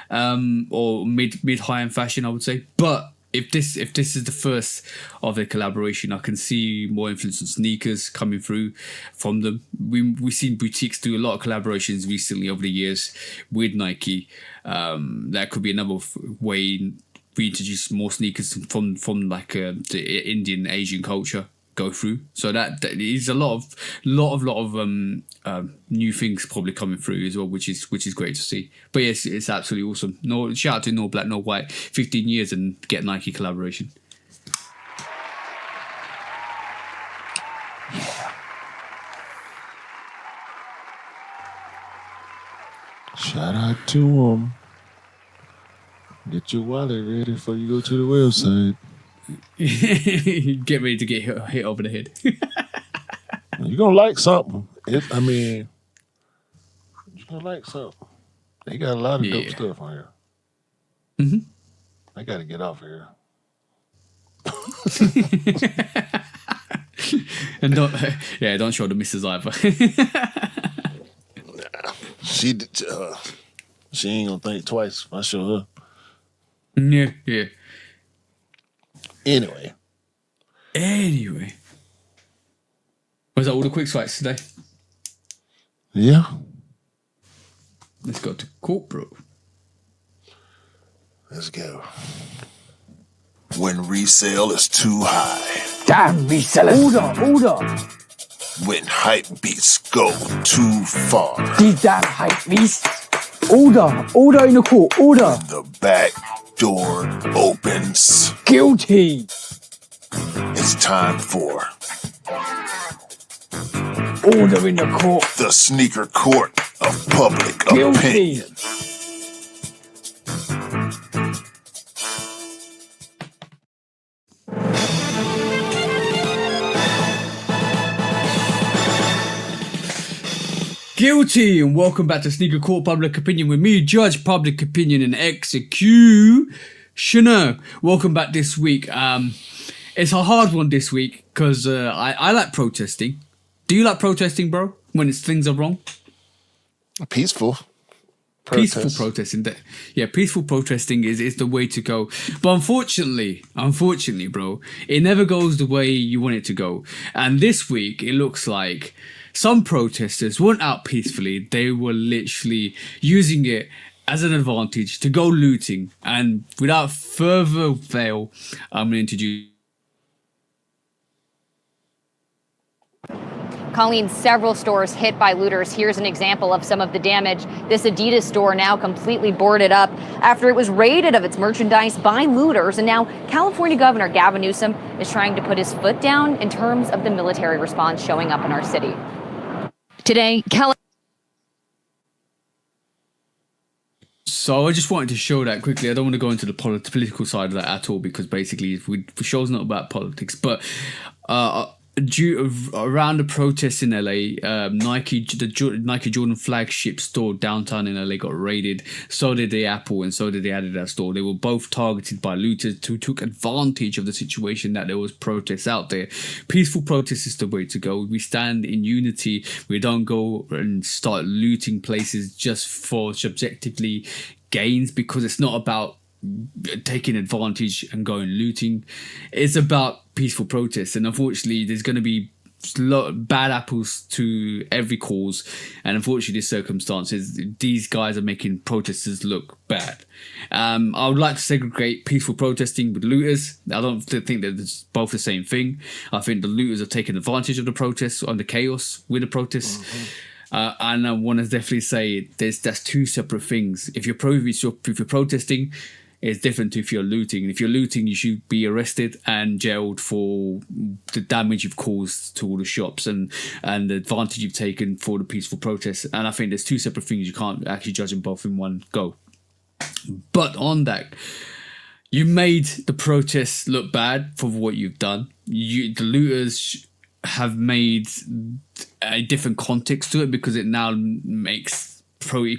or mid high-end fashion, I would say. But if this is the first of their collaboration, I can see more influence on sneakers coming through from them. We've seen boutiques do a lot of collaborations recently over the years with Nike. That could be another way we introduce more sneakers from like the Indian Asian culture go through. So that is a lot of new things probably coming through as well, which is great to see. But yes, it's absolutely awesome. No, shout out to No Black No White, 15 years and get Nike collaboration. Shout out to them. Get your wallet ready before you go to the website. Get ready to get hit over the head. You're going to like something. You're going to like something. They got a lot of dope stuff on here. Mm-hmm. I got to get off here. And don't show the missus either. She ain't going to think twice if I show her. Yeah. Anyway. Was that all the quick swipes today? Yeah. Let's go to court, bro. Let's go. When resale is too high. Damn resellers. Order. When hype beats go too far. These damn hype beasts. Order in the court. Order. The back door opens. Guilty. It's time for Order in the court. the sneaker court of public Guilty. opinion. Guilty, and welcome back to Sneaker Court Public Opinion with me, Judge Public Opinion and Executioner. Welcome back this week. It's a hard one this week because I like protesting. Do you like protesting, bro? When things are wrong? Peaceful. Peaceful protesting. Peaceful protesting is the way to go. But unfortunately, bro, it never goes the way you want it to go. And this week, it looks like some protesters weren't out peacefully. They were literally using it as an advantage to go looting. And without further fail, I'm going to introduce... Colleen, several stores hit by looters. Here's an example of some of the damage. This Adidas store now completely boarded up after it was raided of its merchandise by looters. And now California Governor Gavin Newsom is trying to put his foot down in terms of the military response showing up in our city. Today, So I just wanted to show that quickly. I don't want to go into the political side of that at all because basically the show's not about politics. But around the protests in LA, Nike Jordan flagship store downtown in LA got raided. So did the Apple and so did the Adidas store. They were both targeted by looters who took advantage of the situation that there was protests out there. Peaceful protest is the way to go. We stand in unity. We don't go and start looting places just for subjectively gains, because it's not about taking advantage and going looting. It's about peaceful protests, and unfortunately there's going to be bad apples to every cause, and unfortunately the circumstances, these guys are making protesters look bad. I would like to segregate peaceful protesting with looters. I don't think that it's both the same thing. I think the looters are taking advantage of the protests and the chaos with the protests. And I want to definitely say that's two separate things. If you're protesting, it's different to if you're looting. And if you're looting, you should be arrested and jailed for the damage you've caused to all the shops and the advantage you've taken for the peaceful protests. And I think there's two separate things. You can't actually judge them both in one go. But on that, you made the protests look bad for what you've done. The looters have made a different context to it, because it now makes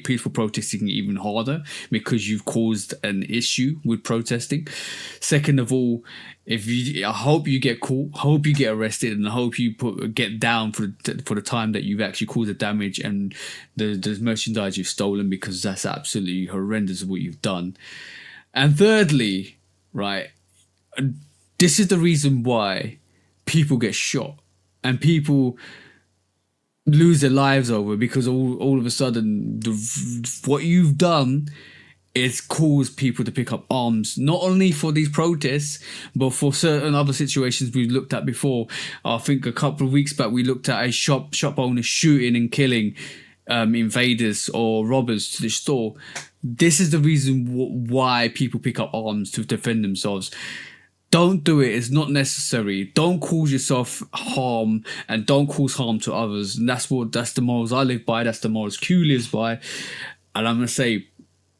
peaceful protesting even harder, because you've caused an issue with protesting. Second of all, I hope you get caught, hope you get arrested, and I hope you get down for the time that you've actually caused the damage and the merchandise you've stolen, because that's absolutely horrendous what you've done. And thirdly, right, this is the reason why people get shot and people lose their lives over, because all of a sudden what you've done is cause people to pick up arms, not only for these protests but for certain other situations we've looked at before. I think a couple of weeks back we looked at a shop owner shooting and killing invaders or robbers to the store. This is the reason why people pick up arms, to defend themselves. Don't do it. It's not necessary. Don't cause yourself harm and don't cause harm to others. And that's the morals I live by. That's the morals Q lives by. And I'm going to say,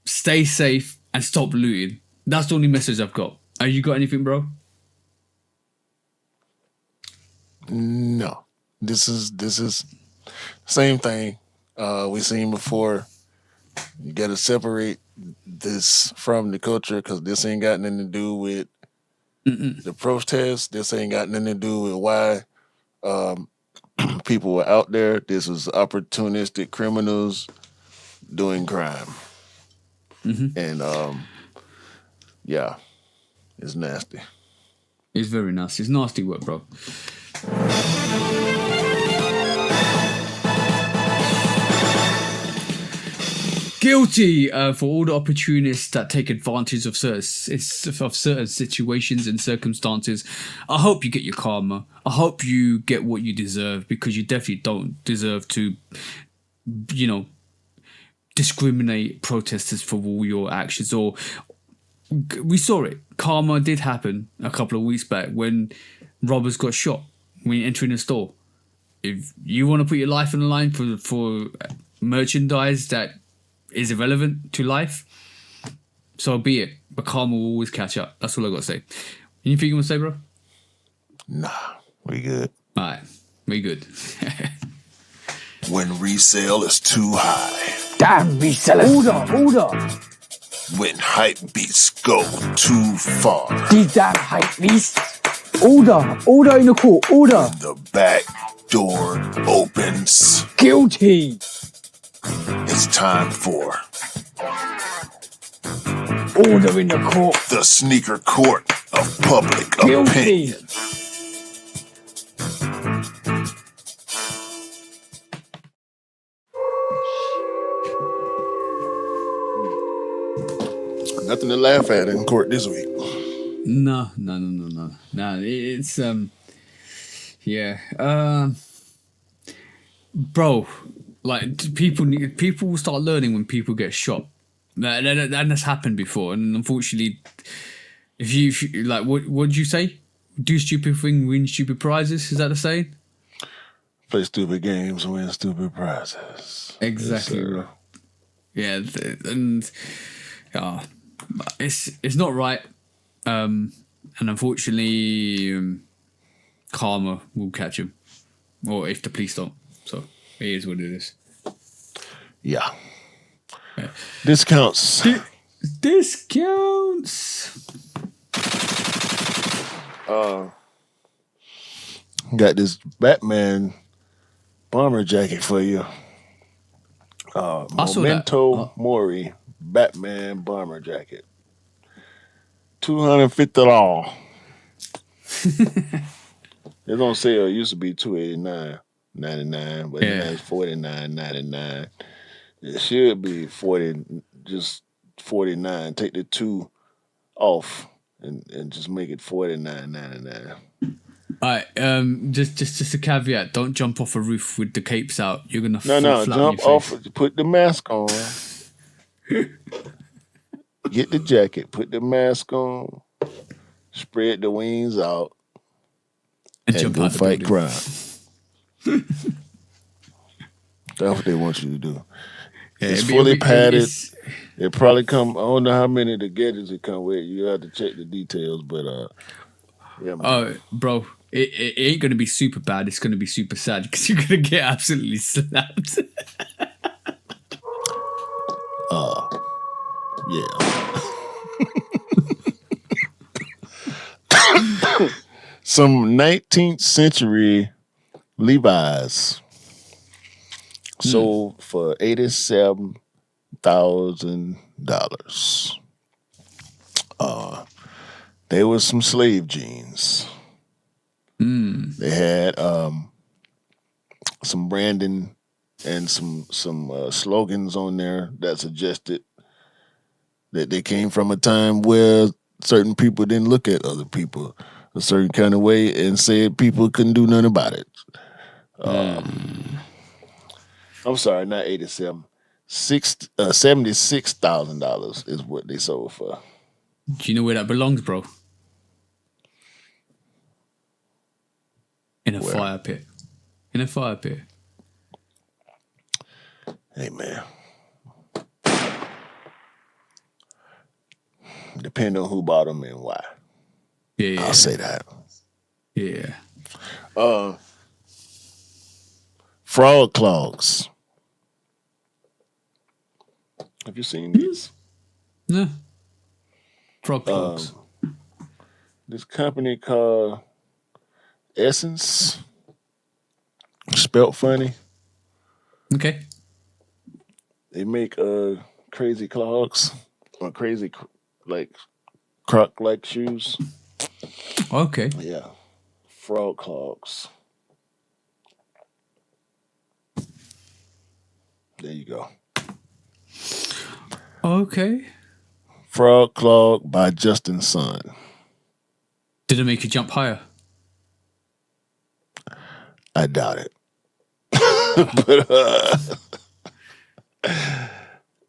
stay safe and stop looting. That's the only message I've got. Have you got anything, bro? No. This is same thing we seen before. You got to separate this from the culture, because this ain't got nothing to do with the protest. This ain't got nothing to do with why people were out there. This was opportunistic criminals doing crime. And yeah, it's nasty. It's very nasty. It's nasty work, bro. Guilty for all the opportunists that take advantage of certain situations and circumstances. I hope you get your karma. I hope you get what you deserve, because you definitely don't deserve to, discriminate protesters for all your actions. Or we saw it. Karma did happen a couple of weeks back when robbers got shot when entering a store. If you want to put your life on the line for merchandise that is irrelevant to life, so be it. But karma will always catch up. That's all I got to say. Anything you want to say, bro? Nah, we good. All right, we good. When resale is too high. Damn resellers. Order. When hype beats go too far. These damn hype beasts. Order in the court. Order. The back door opens. Guilty. It's time for Order in the court. the sneaker court of public Guilty. opinion. Nothing to laugh at in court this week. No. It's bro. Like people will start learning when people get shot. And that's happened before. And unfortunately, if you like, what did you say? Do stupid thing, win stupid prizes. Is that the saying? Play stupid games, win stupid prizes. Exactly, Yes, bro. Yeah, and it's not right. And unfortunately, karma will catch him, or if the police don't. So it is what it is. Yeah. Discounts. Discounts. Got this Batman bomber jacket for you. I saw that. Memento Mori Batman bomber jacket. $250. It's on sale. It used to be $289.99, but now it's $49.99. It should be $49. Take the 2 off and just make it $49.99. All right, just a caveat: don't jump off a roof with the capes out. You're gonna fall flat jump on your off. face. Put the mask on. Get the jacket. Put the mask on. Spread the wings out. And And jump go out the fight building. crime. That's what they want you to do. Yeah, It's it'd be- fully it'd be- padded. it's- It probably come. I don't know how many of the gadgets it come with. You have to check the details, but yeah, man. Oh, bro, it ain't gonna be super bad. It's gonna be super sad because you're gonna get absolutely slapped. Yeah. Some 19th century Levi's sold for $87,000. They were some slave jeans. They had some branding and some slogans on there that suggested that they came from a time where certain people didn't look at other people a certain kind of way and said people couldn't do nothing about it. I'm sorry, not 87. $76,000 is what they sold for. Do you know where that belongs, bro? In a fire pit. In a fire pit. Hey, man. Depending on who bought them and why. Yeah. I'll say that. Yeah. Frog clogs. Have you seen these? No. Frog clogs. This company called Essence, spelt funny. Okay. They make crazy clogs or crazy like croc like shoes. Okay. Yeah, frog clogs. There you go. Okay. Frog clog by Justin Sun. Did it make you jump higher? I doubt it. But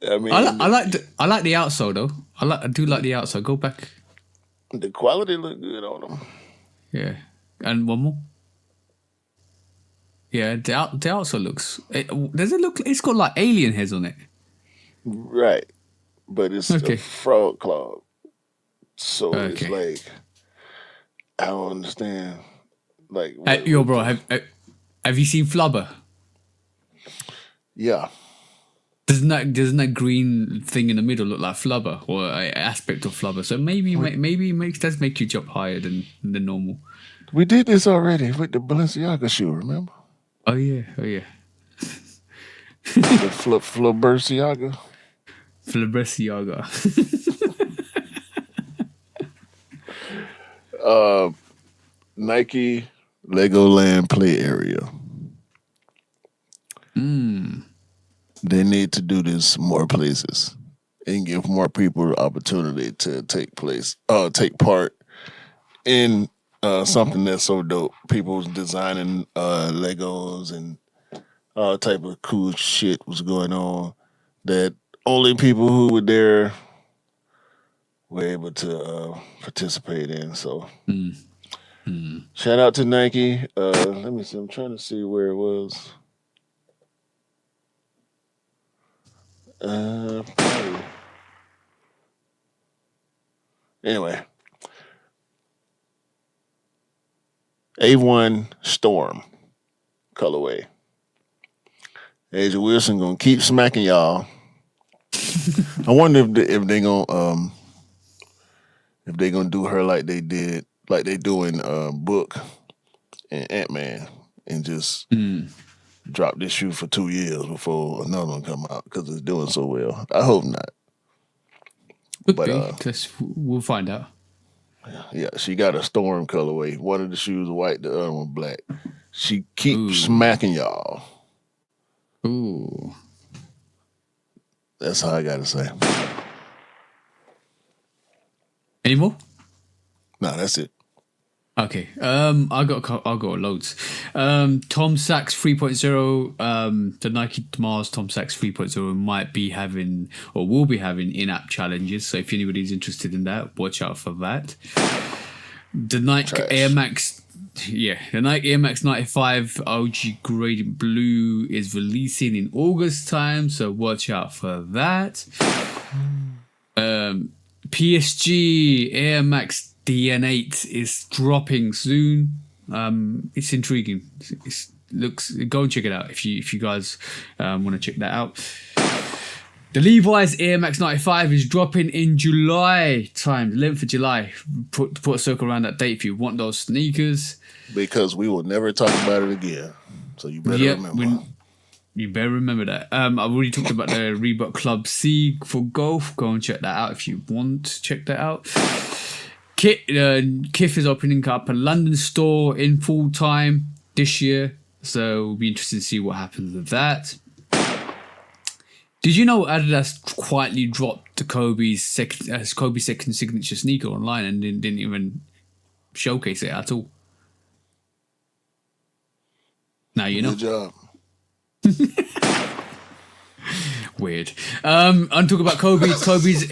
I mean, I like the outsole though. I do like the outsole. Go back. the quality look good on them. Yeah. And one more. Yeah, the outsole looks. Does it look? It's got like alien heads on it. Right. But it's Okay. a frog clog. So it's Okay. like, I don't understand. Like, Yo, bro, have you seen Flubber? yeah. Doesn't that green thing in the middle look like Flubber or an aspect of Flubber? So maybe it does make you jump higher than normal. We did this already with the Balenciaga shoe, remember? Oh yeah. The Flaberciaga. Flabberciaga. Nike Legoland play area. They need to do this more places and give more people the opportunity to take part in something that's so dope. People's designing Legos and all type of cool shit was going on that only people who were there were able to participate in. So shout out to Nike. Let me see. I'm trying to see where it was. Probably. Anyway, A1 Storm colorway. Asia Wilson gonna keep smacking y'all. I wonder if they gonna do her like they doing Book and Ant-Man and just drop this shoe for 2 years before another one come out because it's doing so well. I hope not. Could But be. We'll find out. yeah, she got a Storm colorway. One of the shoes white, the other one black. She keeps smacking y'all. Ooh. That's all I gotta say. Any more? No, that's it. Okay. I got loads. Tom Sachs 3.0. The Nike Mars Tom Sachs 3.0 might be having or will be having in-app challenges. So if anybody's interested in that, watch out for that. The Nike Air Max. Yeah, the Nike Air Max 95 OG Gradient Blue is releasing in August time, so watch out for that. PSG Air Max DN8 is dropping soon. It's intriguing. Go and check it out if you guys want to check that out. The Levi's Air Max 95 is dropping in July time, 11th of July. Put a circle around that date if you want those sneakers. Because we will never talk about it again. So you better remember. You better remember that. I've already talked about the Rebirth Club C for golf. Go and check that out if you want to check that out. Kith is opening up a London store in full time this year. So it'll be interesting to see what happens with that. Did you know Adidas quietly dropped the Kobe's second signature sneaker online and didn't even showcase it at all? Now you know. Good job. Weird. I'm talking about Kobe's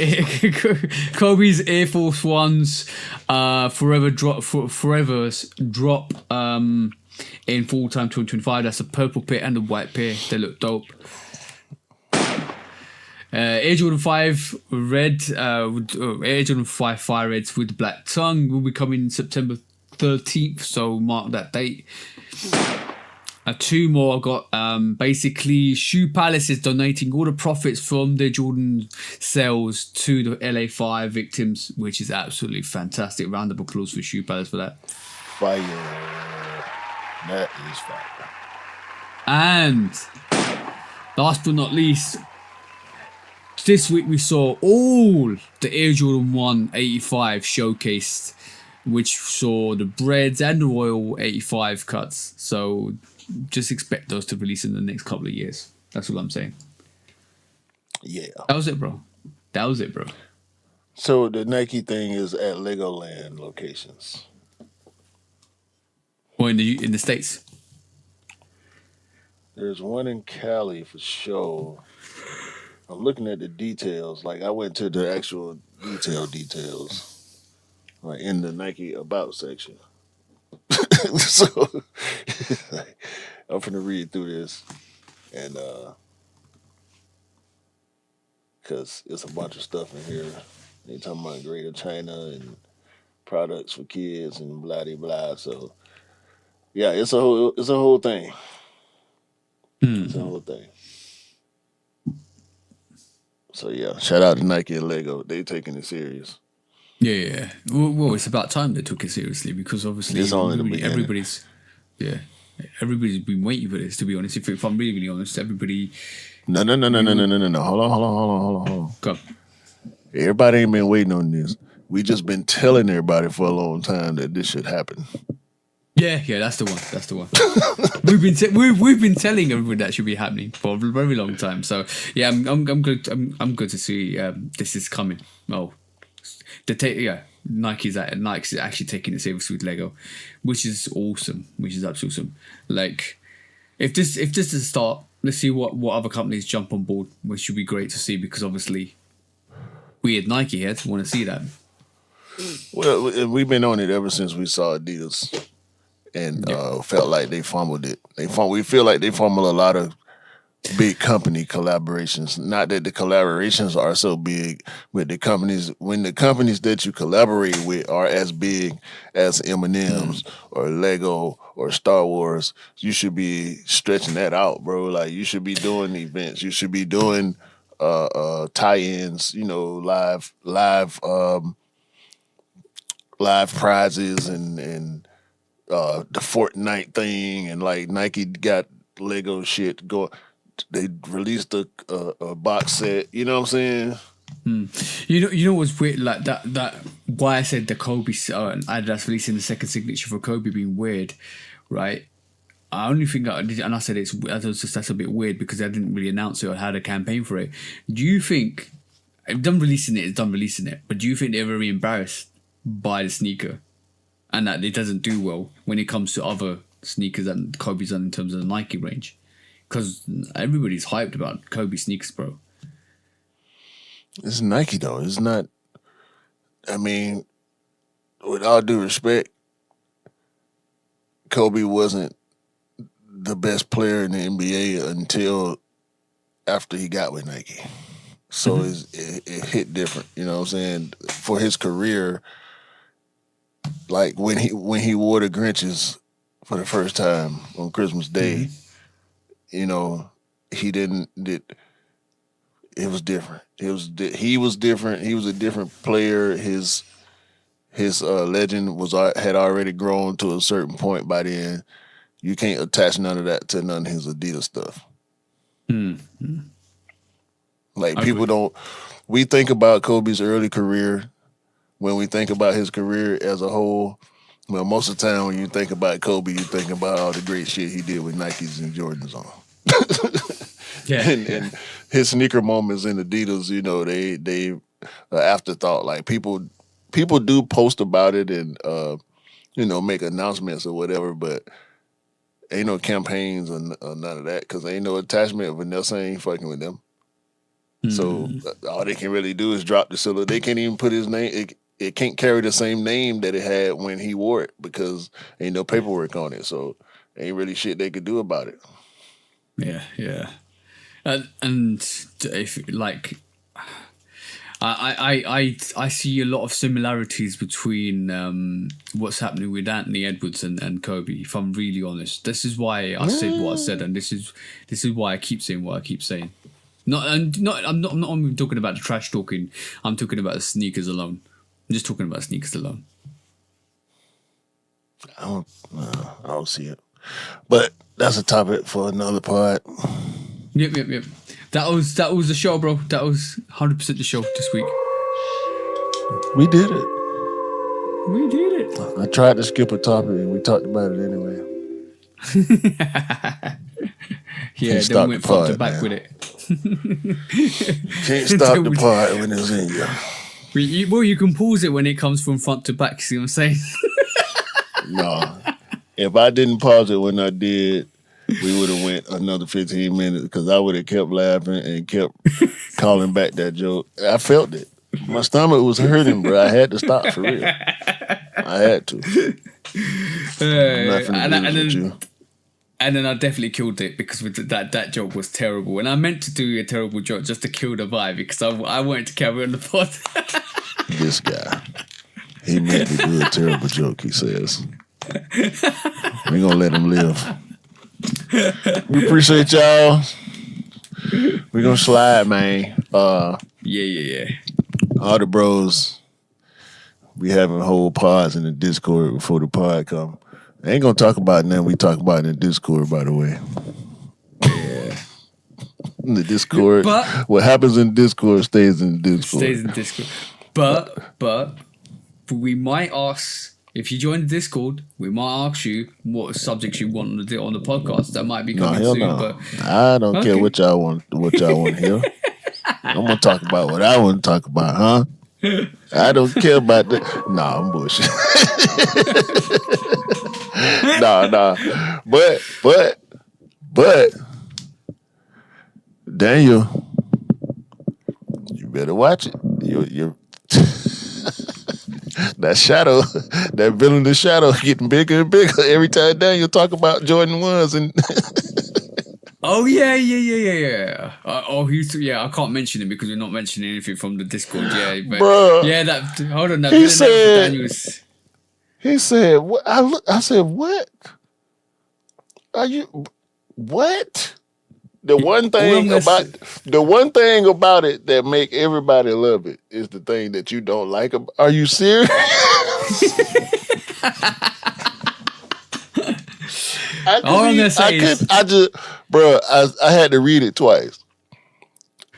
Air Force Ones. Forever's drop. In full time 2025. That's a purple pair and a white pair. They look dope. Air Jordan 5 Red, Air Jordan 5 Fire Reds with black tongue will be coming September 13th, so mark that date. Two more I got. Basically, Shoe Palace is donating all the profits from their Jordan sales to the LA5 victims, which is absolutely fantastic. Round of applause for Shoe Palace for that. Fire. That is fire. And last but not least, this week we saw all the Air Jordan 1 85 showcased, which saw the Breads and the Royal 85 cuts. So just expect those to release in the next couple of years. That's what I'm saying. Yeah. That was it, bro. So the Nike thing is at Legoland locations. Or in the States. There's one in Cali for sure. I'm looking at the details. Like I went to the actual details, like in the Nike About section. So I'm finna read through this, and because it's a bunch of stuff in here. They talking about Greater China and products for kids and blah de blah. So yeah, it's a whole thing. It's a whole thing. So yeah, shout out to Nike and Lego. They taking it serious. Yeah. Well, it's about time they took it seriously because obviously everybody's been waiting for this. To be honest, if I'm really honest, everybody. No. Hold on. Go. Everybody ain't been waiting on this. We just been telling everybody for a long time that this should happen. Yeah, that's the one. we've been telling everybody that should be happening for a very long time. So yeah, I'm good. I'm good to see this is coming. Oh, Nike's actually taking it seriously with Lego, which is awesome. Which is absolutely awesome. Like, if this is a start, let's see what other companies jump on board, which should be great to see because obviously we at Nike heads want to see that. Well, we've been on it ever since we saw Adidas. And felt like they fumbled it. We feel like they fumbled a lot of big company collaborations. Not that the collaborations are so big, but when the companies that you collaborate with are as big as M&M's or Lego or Star Wars, you should be stretching that out, bro. Like you should be doing events. You should be doing tie-ins, live prizes and the Fortnite thing, and like Nike got Lego shit go. They released a box set. You know what I'm saying? You know what's weird? Like that. Why I said the Kobe Adidas releasing the second signature for Kobe being weird, right? I only think I did, and I said that's a bit weird because they didn't really announce it or had a campaign for it. Do you think if done releasing it, it's done releasing it? But do you think they're very embarrassed by the sneaker, and that it doesn't do well when it comes to other sneakers that Kobe's done in terms of the Nike range? Because everybody's hyped about Kobe sneakers, bro. It's Nike though. It's not. I mean, with all due respect, Kobe wasn't the best player in the NBA until after he got with Nike. So it hit different. You know what I'm saying? For his career, like when he wore the Grinches for the first time on Christmas Day, he didn't. It was different. He was different. He was a different player. His legend had already grown to a certain point by then. You can't attach none of that to none of his Adidas stuff. Like people don't. We think about Kobe's early career when we think about his career as a whole. Well, most of the time when you think about Kobe, you think about all the great shit he did with Nikes and Jordans on. And his sneaker moments in Adidas, they afterthought. Like people do post about it and make announcements or whatever, but ain't no campaigns or none of that because ain't no attachment. Vanessa ain't fucking with them. So all they can really do is drop the silhouette. They can't even put his name. It can't carry the same name that it had when he wore it because ain't no paperwork on it. So ain't really shit they could do about it. Yeah. And if like, I see a lot of similarities between what's happening with Anthony Edwards and Kobe. If I'm really honest, this is why I said what I said, and this is why I keep saying what I keep saying. I'm not even talking about the trash talking. I'm talking about the sneakers alone. I'm just talking about sneakers alone. I don't see it, but that's a topic for another pod. Yep. That was the show, bro. That was 100% the show this week. We did it. I I tried to skip a topic and we talked about it anyway. Yeah, then we went front to back with it. Can't stop the pod when it's in you. Well, you can pause it when it comes from front to back. See what I'm saying? No. If I didn't pause it when I did, we would have went another 15 minutes because I would have kept laughing and kept calling back that joke. I felt it. My stomach was hurting, bro. I had to stop for real. I had to. And then I definitely killed it because that joke was terrible. And I meant to do a terrible joke just to kill the vibe because I wanted to carry on the pod. This guy. He meant to do a terrible joke, he says. We're going to let him live. We appreciate y'all. We're going to slide, man. Yeah. All the bros, we having whole pods in the Discord before the pod come. I ain't gonna talk about nothing we talk about in the Discord, by the way. Yeah. In the Discord. But what happens in Discord stays in Discord. But we might ask, if you join the Discord, we might ask you what subjects you want to do on the podcast. That might be coming soon. No. But I don't care what y'all want to hear. I'm gonna talk about what I want to talk about, huh? I don't care about that. Nah, I'm bullshit. Nah. But Daniel, you better watch it. You're that shadow, that villain, the shadow, getting bigger and bigger every time Daniel talk about Jordan 1s and. Oh yeah. I can't mention him because we're not mentioning anything from the Discord. Yeah, but Bruh. yeah, that hold on. That He villain said- Daniels. He said, "What?" I said, "What? Are you what?" The one thing about it that make everybody love it is the thing that you don't like. Are you serious? I had to read it twice.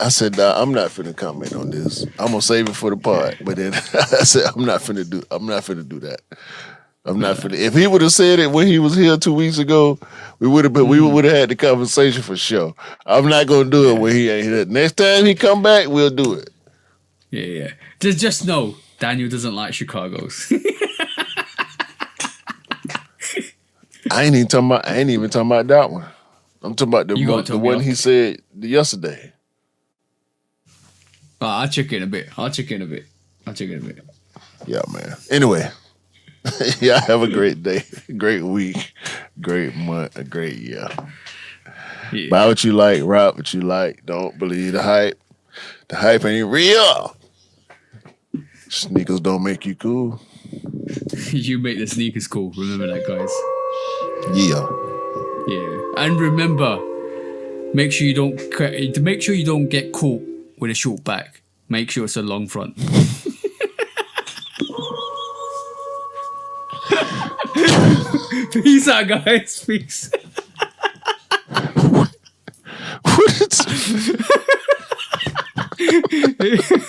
I said, nah, I'm not finna comment on this. I'm gonna save it for the pod. But then I said, I'm not finna do that. I'm not finna. If he would have said it when he was here 2 weeks ago, we would have had the conversation for sure. I'm not gonna do it when he ain't here. Next time he come back, we'll do it. Yeah. Just know Daniel doesn't like Chicago's. I ain't even talking about that one. I'm talking about the one he said yesterday. I'll check in a bit. Yeah, man. Anyway, y'all have a great day, great week, great month, a great year. Yeah. Buy what you like, rock what you like. Don't believe the hype. The hype ain't real. Sneakers don't make you cool. You make the sneakers cool. Remember that, guys. Yeah. Yeah. And remember, make sure you don't get caught with a short back. Make sure it's a long front. Peace out, guys. Peace. What is